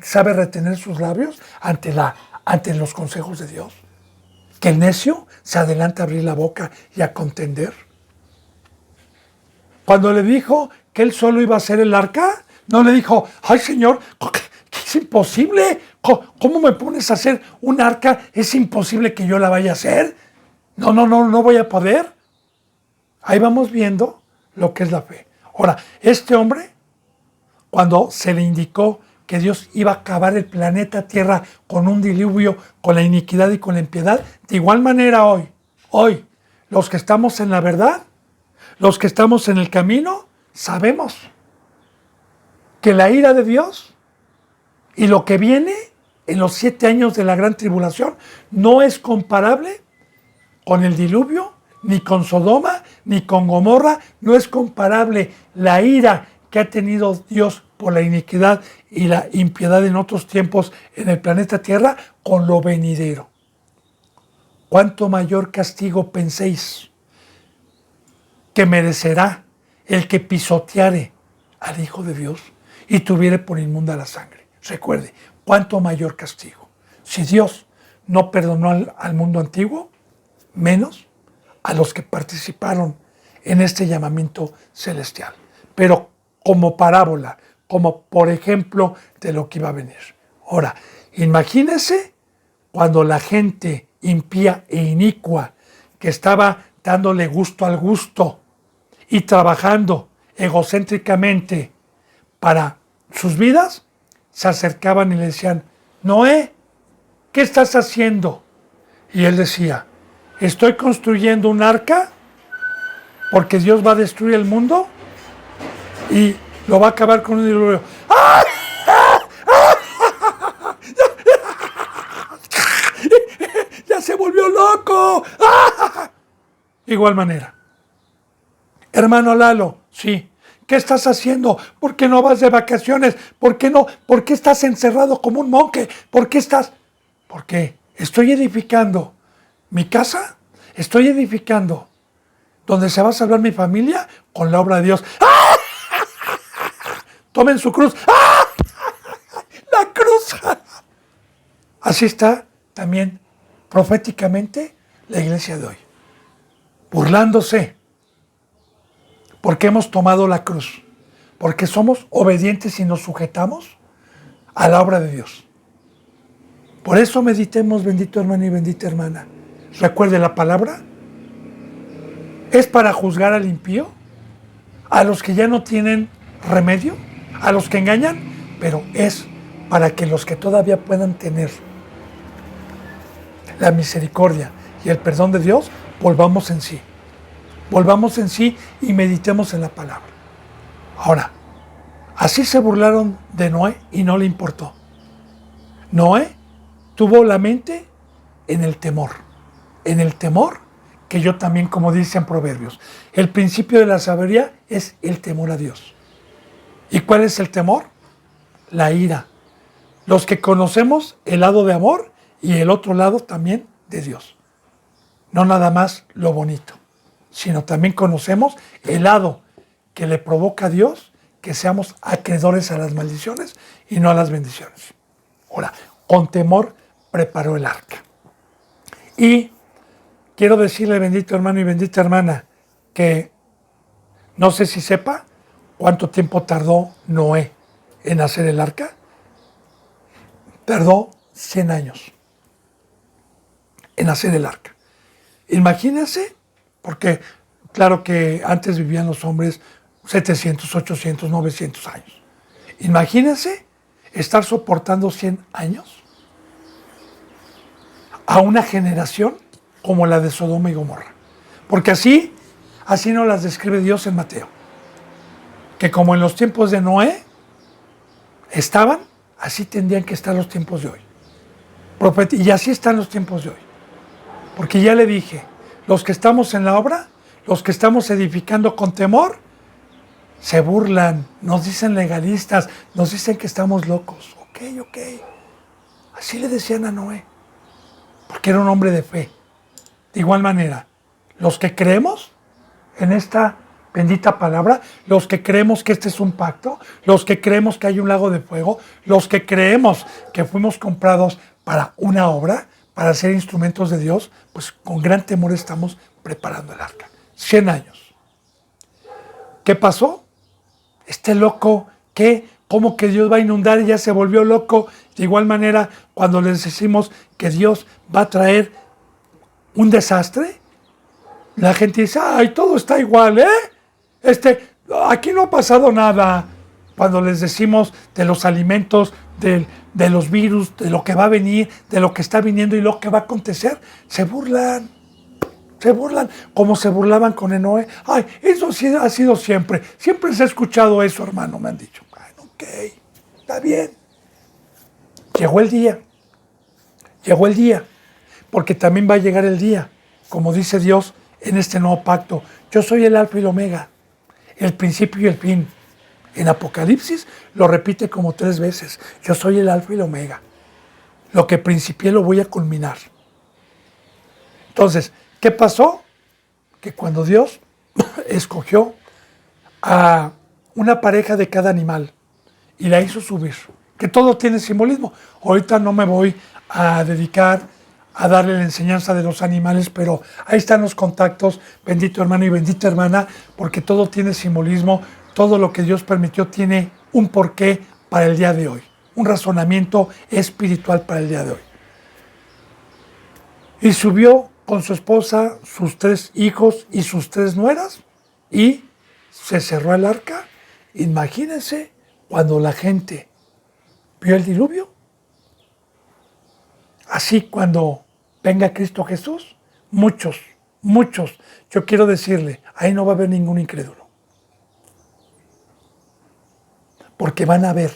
sabe retener sus labios ante los consejos de Dios. Que el necio se adelanta a abrir la boca y a contender. Cuando le dijo que él solo iba a hacer el arca, no le dijo, ay Señor, es imposible, ¿cómo me pones a hacer un arca? Es imposible que yo la vaya a hacer. No voy a poder. Ahí vamos viendo lo que es la fe. Ahora, este hombre, cuando se le indicó que Dios iba a acabar el planeta Tierra con un diluvio, con la iniquidad y con la impiedad, de igual manera hoy, los que estamos en la verdad, los que estamos en el camino, sabemos que la ira de Dios y lo que viene en los 7 años de la gran tribulación no es comparable con el diluvio, ni con Sodoma, ni con Gomorra, no es comparable la ira que ha tenido Dios por la iniquidad y la impiedad en otros tiempos en el planeta Tierra con lo venidero. ¿Cuánto mayor castigo penséis que merecerá el que pisoteare al Hijo de Dios y tuviere por inmunda la sangre? Recuerde, ¿cuánto mayor castigo? Si Dios no perdonó al mundo antiguo, menos a los que participaron en este llamamiento celestial. Pero como parábola, como por ejemplo de lo que iba a venir. Ahora, imagínense cuando la gente impía e inicua que estaba dándole gusto al gusto y trabajando egocéntricamente para sus vidas, se acercaban y le decían, Noé, ¿qué estás haciendo? Y él decía, estoy construyendo un arca porque Dios va a destruir el mundo y lo va a acabar con un diluvio. ¡Ya se volvió loco! Igual manera. Hermano Lalo, sí. ¿Qué estás haciendo? ¿Por qué no vas de vacaciones? ¿Por qué no? ¿Por qué estás encerrado como un monje? ¿Por qué estás? Porque estoy edificando mi casa, estoy edificando donde se va a salvar mi familia con la obra de Dios. ¡Ah! Tomen su cruz. ¡Ah! La cruz. Así está también proféticamente la iglesia de hoy, burlándose, porque hemos tomado la cruz, porque somos obedientes y nos sujetamos a la obra de Dios. Por eso meditemos, bendito hermano y bendita hermana. Recuerde, la palabra es para juzgar al impío, a los que ya no tienen remedio, a los que engañan, pero es para que los que todavía puedan tener la misericordia y el perdón de Dios, volvamos en sí. Volvamos en sí y meditemos en la palabra. Ahora, así se burlaron de Noé y no le importó. Noé tuvo la mente en el temor. En el temor, que yo también, como dicen Proverbios, el principio de la sabiduría es el temor a Dios. ¿Y cuál es el temor? La ira. Los que conocemos el lado de amor y el otro lado también de Dios. No nada más lo bonito, sino también conocemos el lado que le provoca a Dios que seamos acreedores a las maldiciones y no a las bendiciones. Ahora, con temor preparó el arca. Y quiero decirle, bendito hermano y bendita hermana, que no sé si sepa cuánto tiempo tardó Noé en hacer el arca. Tardó 100 años en hacer el arca. Imagínense, porque claro que antes vivían los hombres 700, 800, 900 años. Imagínense estar soportando 100 años a una generación como la de Sodoma y Gomorra. Porque así nos las describe Dios en Mateo. Que como en los tiempos de Noé estaban, así tendrían que estar los tiempos de hoy. Y así están los tiempos de hoy. Porque ya le dije, los que estamos en la obra, los que estamos edificando con temor, se burlan, nos dicen legalistas, nos dicen que estamos locos. Ok. Así le decían a Noé, porque era un hombre de fe. De igual manera, los que creemos en esta bendita palabra, los que creemos que este es un pacto, los que creemos que hay un lago de fuego, los que creemos que fuimos comprados para una obra, para ser instrumentos de Dios, pues con gran temor estamos preparando el arca. 100 años. ¿Qué pasó? Este loco, ¿qué? ¿Cómo que Dios va a inundar y ya se volvió loco? De igual manera, cuando les decimos que Dios va a traer un desastre, la gente dice, ay, todo está igual, aquí no ha pasado nada. Cuando les decimos de los alimentos, de los virus, de lo que va a venir, de lo que está viniendo y lo que va a acontecer, se burlan, como se burlaban con Noé. Ay, eso sí ha sido siempre se ha escuchado eso, hermano, me han dicho. Ay, ok, está bien. Llegó el día, porque también va a llegar el día, como dice Dios en este nuevo pacto. Yo soy el alfa y el omega, el principio y el fin. En Apocalipsis lo repite como 3 veces. Yo soy el alfa y el omega. Lo que principié lo voy a culminar. Entonces, ¿qué pasó? Que cuando Dios escogió a una pareja de cada animal y la hizo subir, que todo tiene simbolismo. Ahorita no me voy a dedicar a darle la enseñanza de los animales, pero ahí están los contactos, bendito hermano y bendita hermana, porque todo tiene simbolismo, todo lo que Dios permitió tiene un porqué para el día de hoy, un razonamiento espiritual para el día de hoy. Y subió con su esposa, sus 3 hijos y sus 3 nueras, y se cerró el arca. Imagínense cuando la gente vio el diluvio. Así cuando venga Cristo Jesús, muchos, yo quiero decirle, ahí no va a haber ningún incrédulo. Porque van a ver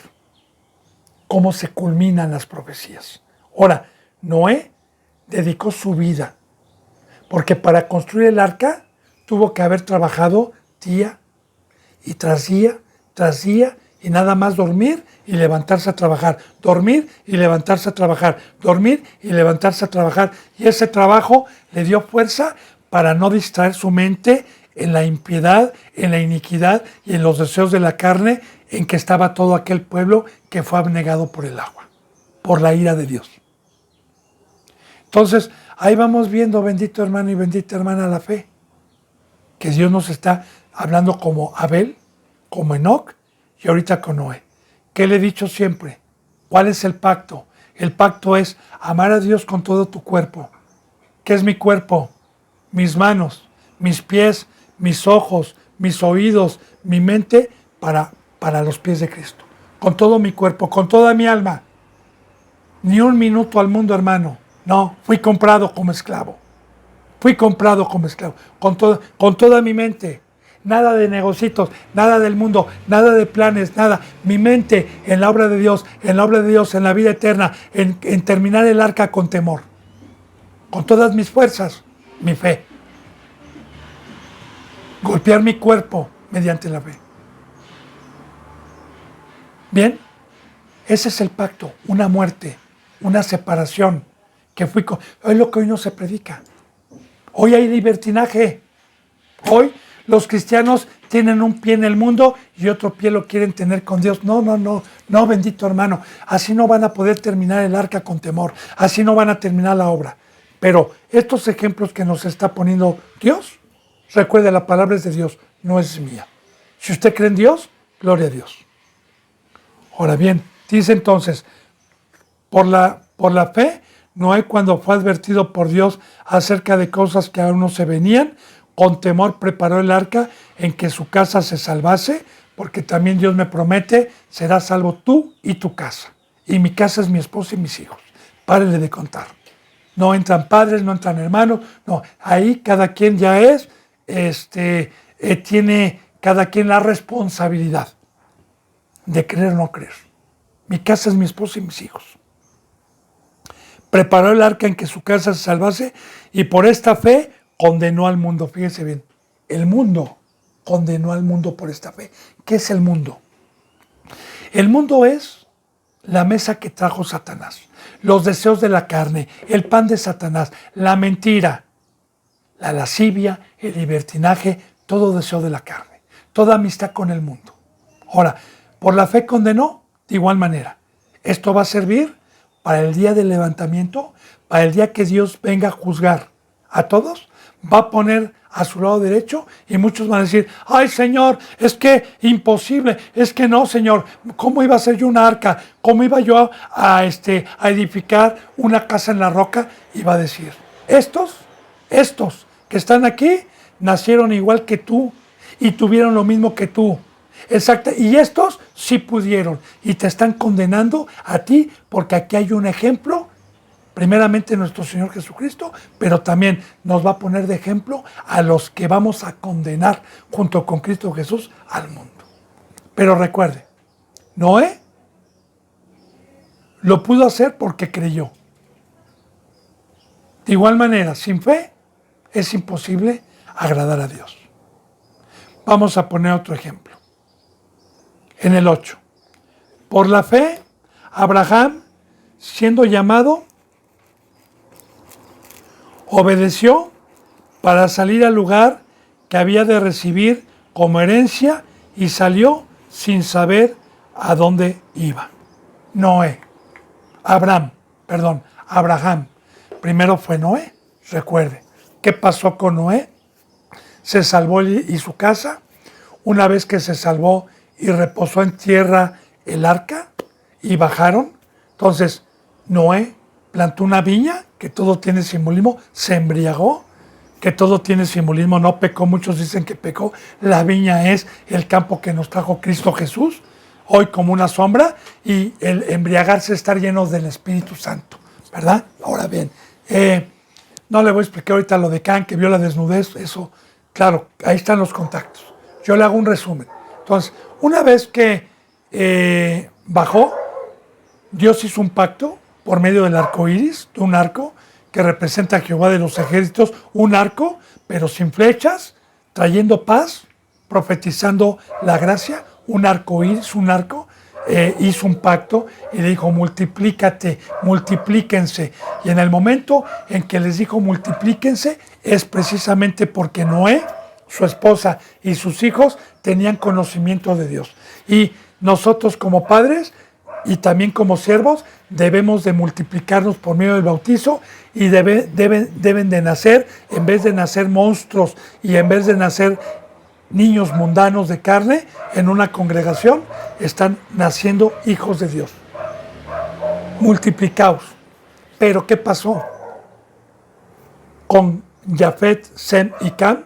cómo se culminan las profecías. Ahora, Noé dedicó su vida, porque para construir el arca tuvo que haber trabajado día y tras día, y nada más dormir y levantarse a trabajar, dormir y levantarse a trabajar, dormir y levantarse a trabajar. Y ese trabajo le dio fuerza para no distraer su mente en la impiedad, en la iniquidad y en los deseos de la carne en que estaba todo aquel pueblo que fue abnegado por el agua, por la ira de Dios. Entonces, ahí vamos viendo, bendito hermano y bendita hermana, la fe, que Dios nos está hablando como Abel, como Enoc y ahorita con Noé. ¿Qué le he dicho siempre? ¿Cuál es el pacto? El pacto es amar a Dios con todo tu cuerpo. ¿Qué es mi cuerpo? Mis manos, mis pies, mis ojos, mis oídos, mi mente para los pies de Cristo. Con todo mi cuerpo, con toda mi alma. Ni un minuto al mundo, hermano. No, fui comprado como esclavo. Con toda mi mente. Nada de negocitos, nada del mundo, nada de planes, nada. Mi mente en la obra de Dios, en la vida eterna, en terminar el arca con temor. con todas mis fuerzas, mi fe. Golpear mi cuerpo mediante la fe. Bien, ese es el pacto, una muerte, una separación que es lo que hoy no se predica. Hoy hay libertinaje. Hoy los cristianos tienen un pie en el mundo y otro pie lo quieren tener con Dios. No, bendito hermano. Así no van a poder terminar el arca con temor. Así no van a terminar la obra. Pero estos ejemplos que nos está poniendo Dios, recuerde, la palabra es de Dios, no es mía. Si usted cree en Dios, gloria a Dios. Ahora bien, dice entonces, por la fe, Noé, cuando fue advertido por Dios acerca de cosas que aún no se venían, con temor preparó el arca en que su casa se salvase, porque también Dios me promete, serás salvo tú y tu casa. Y mi casa es mi esposa y mis hijos. Párenle de contar. No entran padres, no entran hermanos, no. Ahí cada quien ya es, tiene cada quien la responsabilidad de creer o no creer. Mi casa es mi esposa y mis hijos. Preparó el arca en que su casa se salvase y por esta fe condenó al mundo. Fíjese bien, el mundo condenó al mundo por esta fe. ¿Qué es el mundo? El mundo es la mesa que trajo Satanás, los deseos de la carne, el pan de Satanás, la mentira, la lascivia, el libertinaje, todo deseo de la carne, toda amistad con el mundo. Ahora, por la fe condenó de igual manera. Esto va a servir para el día del levantamiento, para el día que Dios venga a juzgar a todos, va a poner a su lado derecho y muchos van a decir, ay Señor, es que imposible, es que no Señor, ¿cómo iba a ser yo una arca? ¿Cómo iba yo a edificar una casa en la roca? Y va a decir, estos que están aquí, nacieron igual que tú y tuvieron lo mismo que tú. Exacto, y estos sí pudieron y te están condenando a ti porque aquí hay un ejemplo, primeramente nuestro Señor Jesucristo, pero también nos va a poner de ejemplo a los que vamos a condenar junto con Cristo Jesús al mundo. Pero recuerde, Noé lo pudo hacer porque creyó. De igual manera, sin fe es imposible agradar a Dios. Vamos a poner otro ejemplo. En el 8. Por la fe, Abraham, siendo llamado, obedeció para salir al lugar que había de recibir como herencia y salió sin saber a dónde iba. Abraham. Primero fue Noé, recuerde. ¿Qué pasó con Noé? Se salvó y su casa. Una vez que se salvó y reposó en tierra el arca y bajaron. Entonces, Noé plantó una viña, que todo tiene simbolismo, se embriagó, que todo tiene simbolismo, no pecó, muchos dicen que pecó. La viña es el campo que nos trajo Cristo Jesús, hoy como una sombra, y el embriagarse, estar llenos del Espíritu Santo, ¿verdad? Ahora bien, no le voy a explicar ahorita lo de Can, que vio la desnudez, eso, claro, ahí están los contactos. Yo le hago un resumen. Entonces, una vez que bajó, Dios hizo un pacto por medio del arco iris, de un arco que representa a Jehová de los ejércitos, un arco, pero sin flechas, trayendo paz, profetizando la gracia, un arco iris, hizo un pacto y le dijo, multiplícate, multiplíquense. Y en el momento en que les dijo multiplíquense, es precisamente porque Noé, su esposa y sus hijos tenían conocimiento de Dios. Y nosotros como padres y también como siervos debemos de multiplicarnos por medio del bautizo y deben de nacer, en vez de nacer monstruos y en vez de nacer niños mundanos de carne en una congregación, están naciendo hijos de Dios. Multiplicaos. Pero ¿qué pasó con Jafet, Sem y Cam?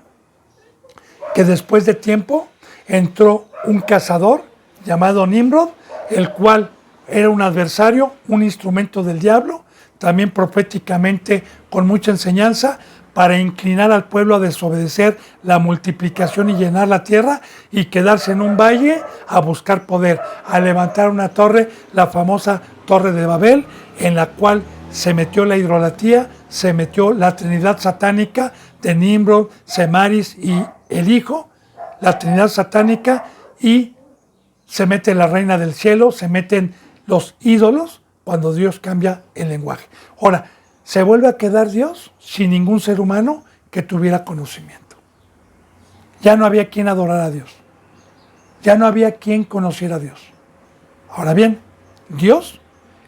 Que después de tiempo entró un cazador llamado Nimrod, el cual era un adversario, un instrumento del diablo, también proféticamente con mucha enseñanza, para inclinar al pueblo a desobedecer la multiplicación y llenar la tierra y quedarse en un valle a buscar poder, a levantar una torre, la famosa Torre de Babel, en la cual se metió la idolatría, se metió la trinidad satánica de Nimrod, Semaris y el hijo, la trinidad satánica, y se mete la reina del cielo, se meten los ídolos cuando Dios cambia el lenguaje. Ahora, se vuelve a quedar Dios sin ningún ser humano que tuviera conocimiento. Ya no había quien adorara a Dios. Ya no había quien conociera a Dios. Ahora bien, Dios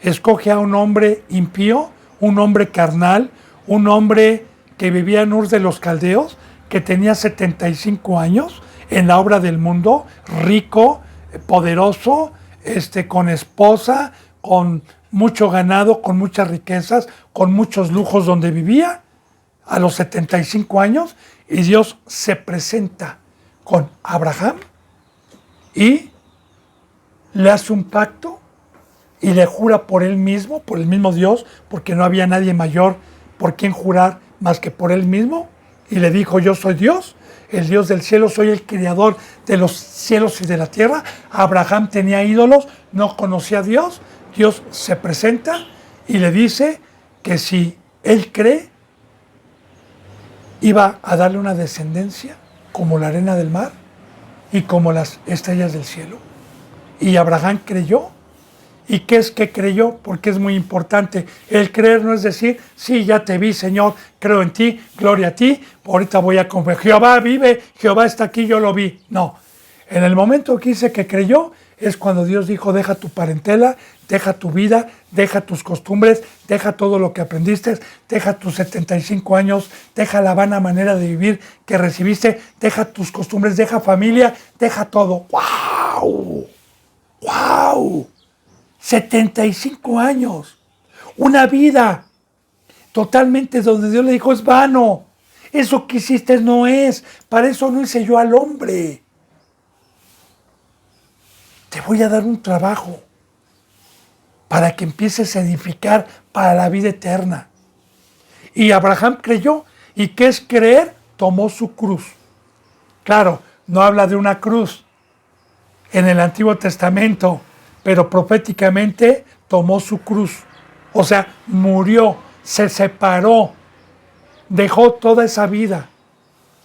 escoge a un hombre impío, un hombre carnal, un hombre que vivía en Ur de los Caldeos, que tenía 75 años en la obra del mundo, rico, poderoso, con esposa, con mucho ganado, con muchas riquezas, con muchos lujos donde vivía, a los 75 años, y Dios se presenta con Abraham y le hace un pacto y le jura por él mismo, por el mismo Dios, porque no había nadie mayor por quien jurar más que por él mismo, y le dijo: yo soy Dios, el Dios del cielo, soy el creador de los cielos y de la tierra. Abraham tenía ídolos, no conocía a Dios. Dios se presenta y le dice que si él cree, iba a darle una descendencia como la arena del mar y como las estrellas del cielo. Y Abraham creyó. ¿Y qué es que creyó? Porque es muy importante. El creer no es decir: sí, ya te vi, Señor, creo en ti, gloria a ti, ahorita voy a comer. Jehová vive, Jehová está aquí, yo lo vi. No. En el momento que dice que creyó, es cuando Dios dijo: deja tu parentela, deja tu vida, deja tus costumbres, deja todo lo que aprendiste, deja tus 75 años, deja la vana manera de vivir que recibiste, deja tus costumbres, deja familia, deja todo. ¡Wow! ¡Wow! 75 años, una vida totalmente donde Dios le dijo: es vano, eso que hiciste no es, para eso no hice yo al hombre. Te voy a dar un trabajo para que empieces a edificar para la vida eterna. Y Abraham creyó. ¿Y qué es creer? Tomó su cruz. Claro, no habla de una cruz en el Antiguo Testamento, pero proféticamente tomó su cruz. O sea, murió, se separó, dejó toda esa vida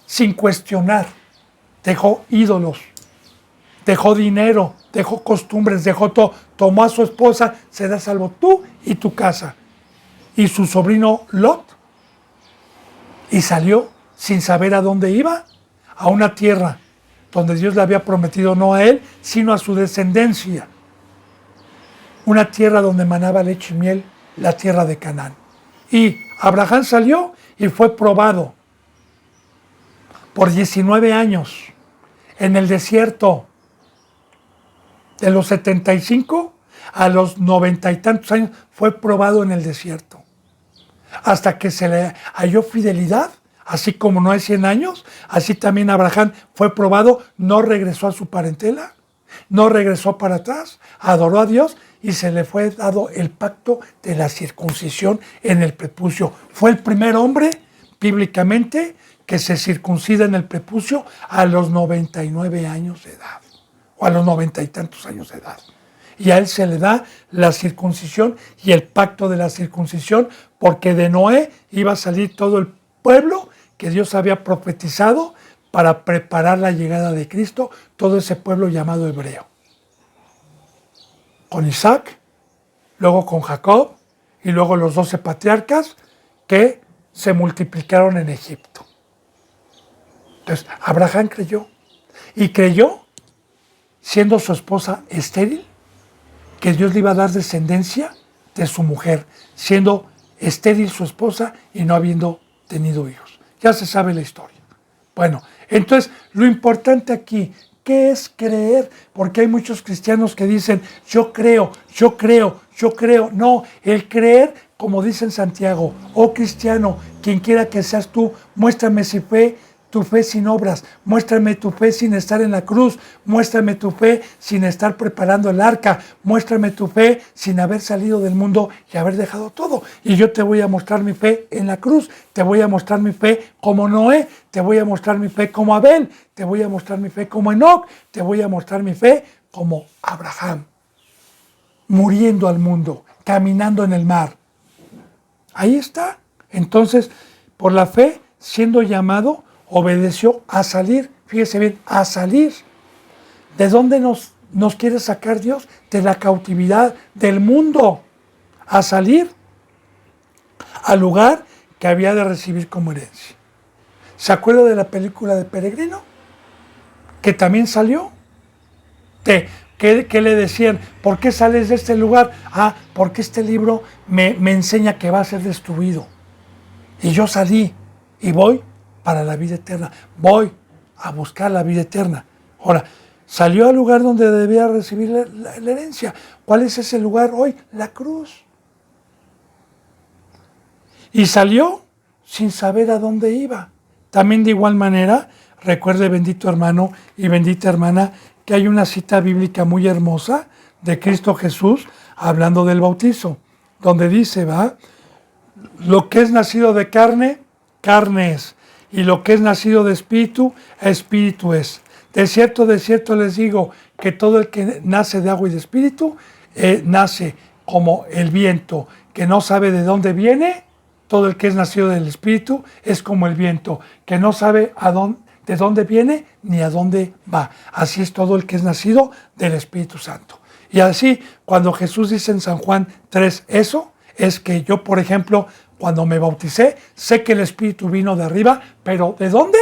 sin cuestionar. Dejó ídolos, dejó dinero, dejó costumbres, dejó todo. Tomó a su esposa, serás salvo tú y tu casa. Y su sobrino Lot. Y salió sin saber a dónde iba, a una tierra donde Dios le había prometido no a él, sino a su descendencia. Una tierra donde manaba leche y miel, la tierra de Canaán. Y Abraham salió y fue probado por 19 años en el desierto. De los 75 a los 90 y tantos años fue probado en el desierto. Hasta que se le halló fidelidad, así como no hay 100 años, así también Abraham fue probado, no regresó a su parentela, no regresó para atrás, adoró a Dios y se le fue dado el pacto de la circuncisión en el prepucio. Fue el primer hombre, bíblicamente, que se circuncida en el prepucio a los 99 años de edad, o a los 90 y tantos años de edad. Y a él se le da la circuncisión y el pacto de la circuncisión, porque de Noé iba a salir todo el pueblo que Dios había profetizado para preparar la llegada de Cristo, todo ese pueblo llamado hebreo. Con Isaac, luego con Jacob, y luego los 12 patriarcas que se multiplicaron en Egipto. Entonces, Abraham creyó, y creyó, siendo su esposa estéril, que Dios le iba a dar descendencia de su mujer, siendo estéril su esposa y no habiendo tenido hijos. Ya se sabe la historia. Bueno, entonces, lo importante aquí, ¿qué es creer? Porque hay muchos cristianos que dicen: yo creo, yo creo, yo creo. No, el creer, como dice en Santiago: oh cristiano, quien quiera que seas tú, muéstrame tu fe sin obras, muéstrame tu fe sin estar en la cruz, muéstrame tu fe sin estar preparando el arca, muéstrame tu fe sin haber salido del mundo y haber dejado todo. Y yo te voy a mostrar mi fe en la cruz, te voy a mostrar mi fe como Noé, te voy a mostrar mi fe como Abel, te voy a mostrar mi fe como Enoc, te voy a mostrar mi fe como Abraham, muriendo al mundo, caminando en el mar. Ahí está. Entonces, por la fe, siendo llamado, obedeció a salir. Fíjese bien, a salir. ¿De dónde nos quiere sacar Dios? De la cautividad del mundo. A salir al lugar que había de recibir como herencia. ¿Se acuerda de la película de Peregrino? Que también salió. ¿Qué le decían? ¿Por qué sales de este lugar? Porque este libro me enseña que va a ser destruido. Y yo salí y voy para la vida eterna. Voy a buscar la vida eterna. Ahora, salió al lugar donde debía recibir la herencia. ¿Cuál es ese lugar hoy? La cruz. Y salió sin saber a dónde iba. También de igual manera, recuerde, bendito hermano y bendita hermana, que hay una cita bíblica muy hermosa de Cristo Jesús hablando del bautizo, donde dice, lo que es nacido de carne, carne es, y lo que es nacido de espíritu, espíritu es. De cierto les digo que todo el que nace de agua y de espíritu, nace como el viento, que no sabe de dónde viene. Todo el que es nacido del espíritu es como el viento, que no sabe de dónde viene ni a dónde va. Así es todo el que es nacido del Espíritu Santo. Y así, cuando Jesús dice en San Juan 3 eso, es que yo, por ejemplo, cuando me bauticé, sé que el Espíritu vino de arriba, pero ¿de dónde?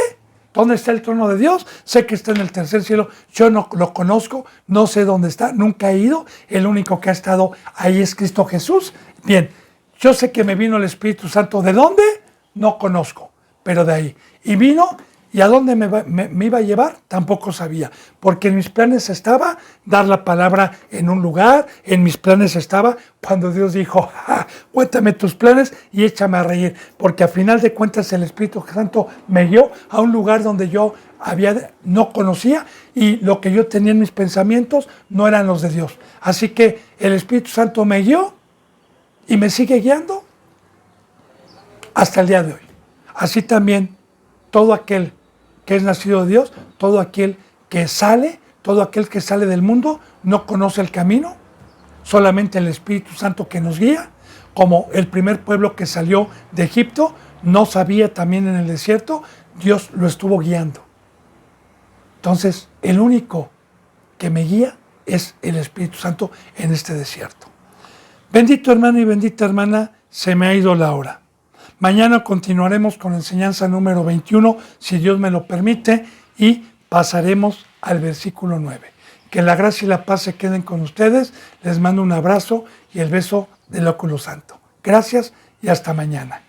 ¿Dónde está el trono de Dios? Sé que está en el tercer cielo, yo no lo conozco, no sé dónde está, nunca he ido, el único que ha estado ahí es Cristo Jesús. Bien, yo sé que me vino el Espíritu Santo, ¿de dónde? No conozco, pero de ahí. Y vino, ¿y a dónde me iba a llevar? Tampoco sabía, porque en mis planes estaba dar la palabra en un lugar, en mis planes estaba cuando Dios dijo, cuéntame tus planes y échame a reír, porque a final de cuentas el Espíritu Santo me guió a un lugar donde yo no conocía y lo que yo tenía en mis pensamientos no eran los de Dios. Así que el Espíritu Santo me guió y me sigue guiando hasta el día de hoy. Así también todo aquel que es nacido de Dios, todo aquel que sale del mundo, no conoce el camino, solamente el Espíritu Santo que nos guía, como el primer pueblo que salió de Egipto, no sabía también en el desierto, Dios lo estuvo guiando. Entonces, el único que me guía es el Espíritu Santo en este desierto. Bendito hermano y bendita hermana, se me ha ido la hora. Mañana continuaremos con la enseñanza número 21, si Dios me lo permite, y pasaremos al versículo 9. Que la gracia y la paz se queden con ustedes. Les mando un abrazo y el beso del óculo santo. Gracias y hasta mañana.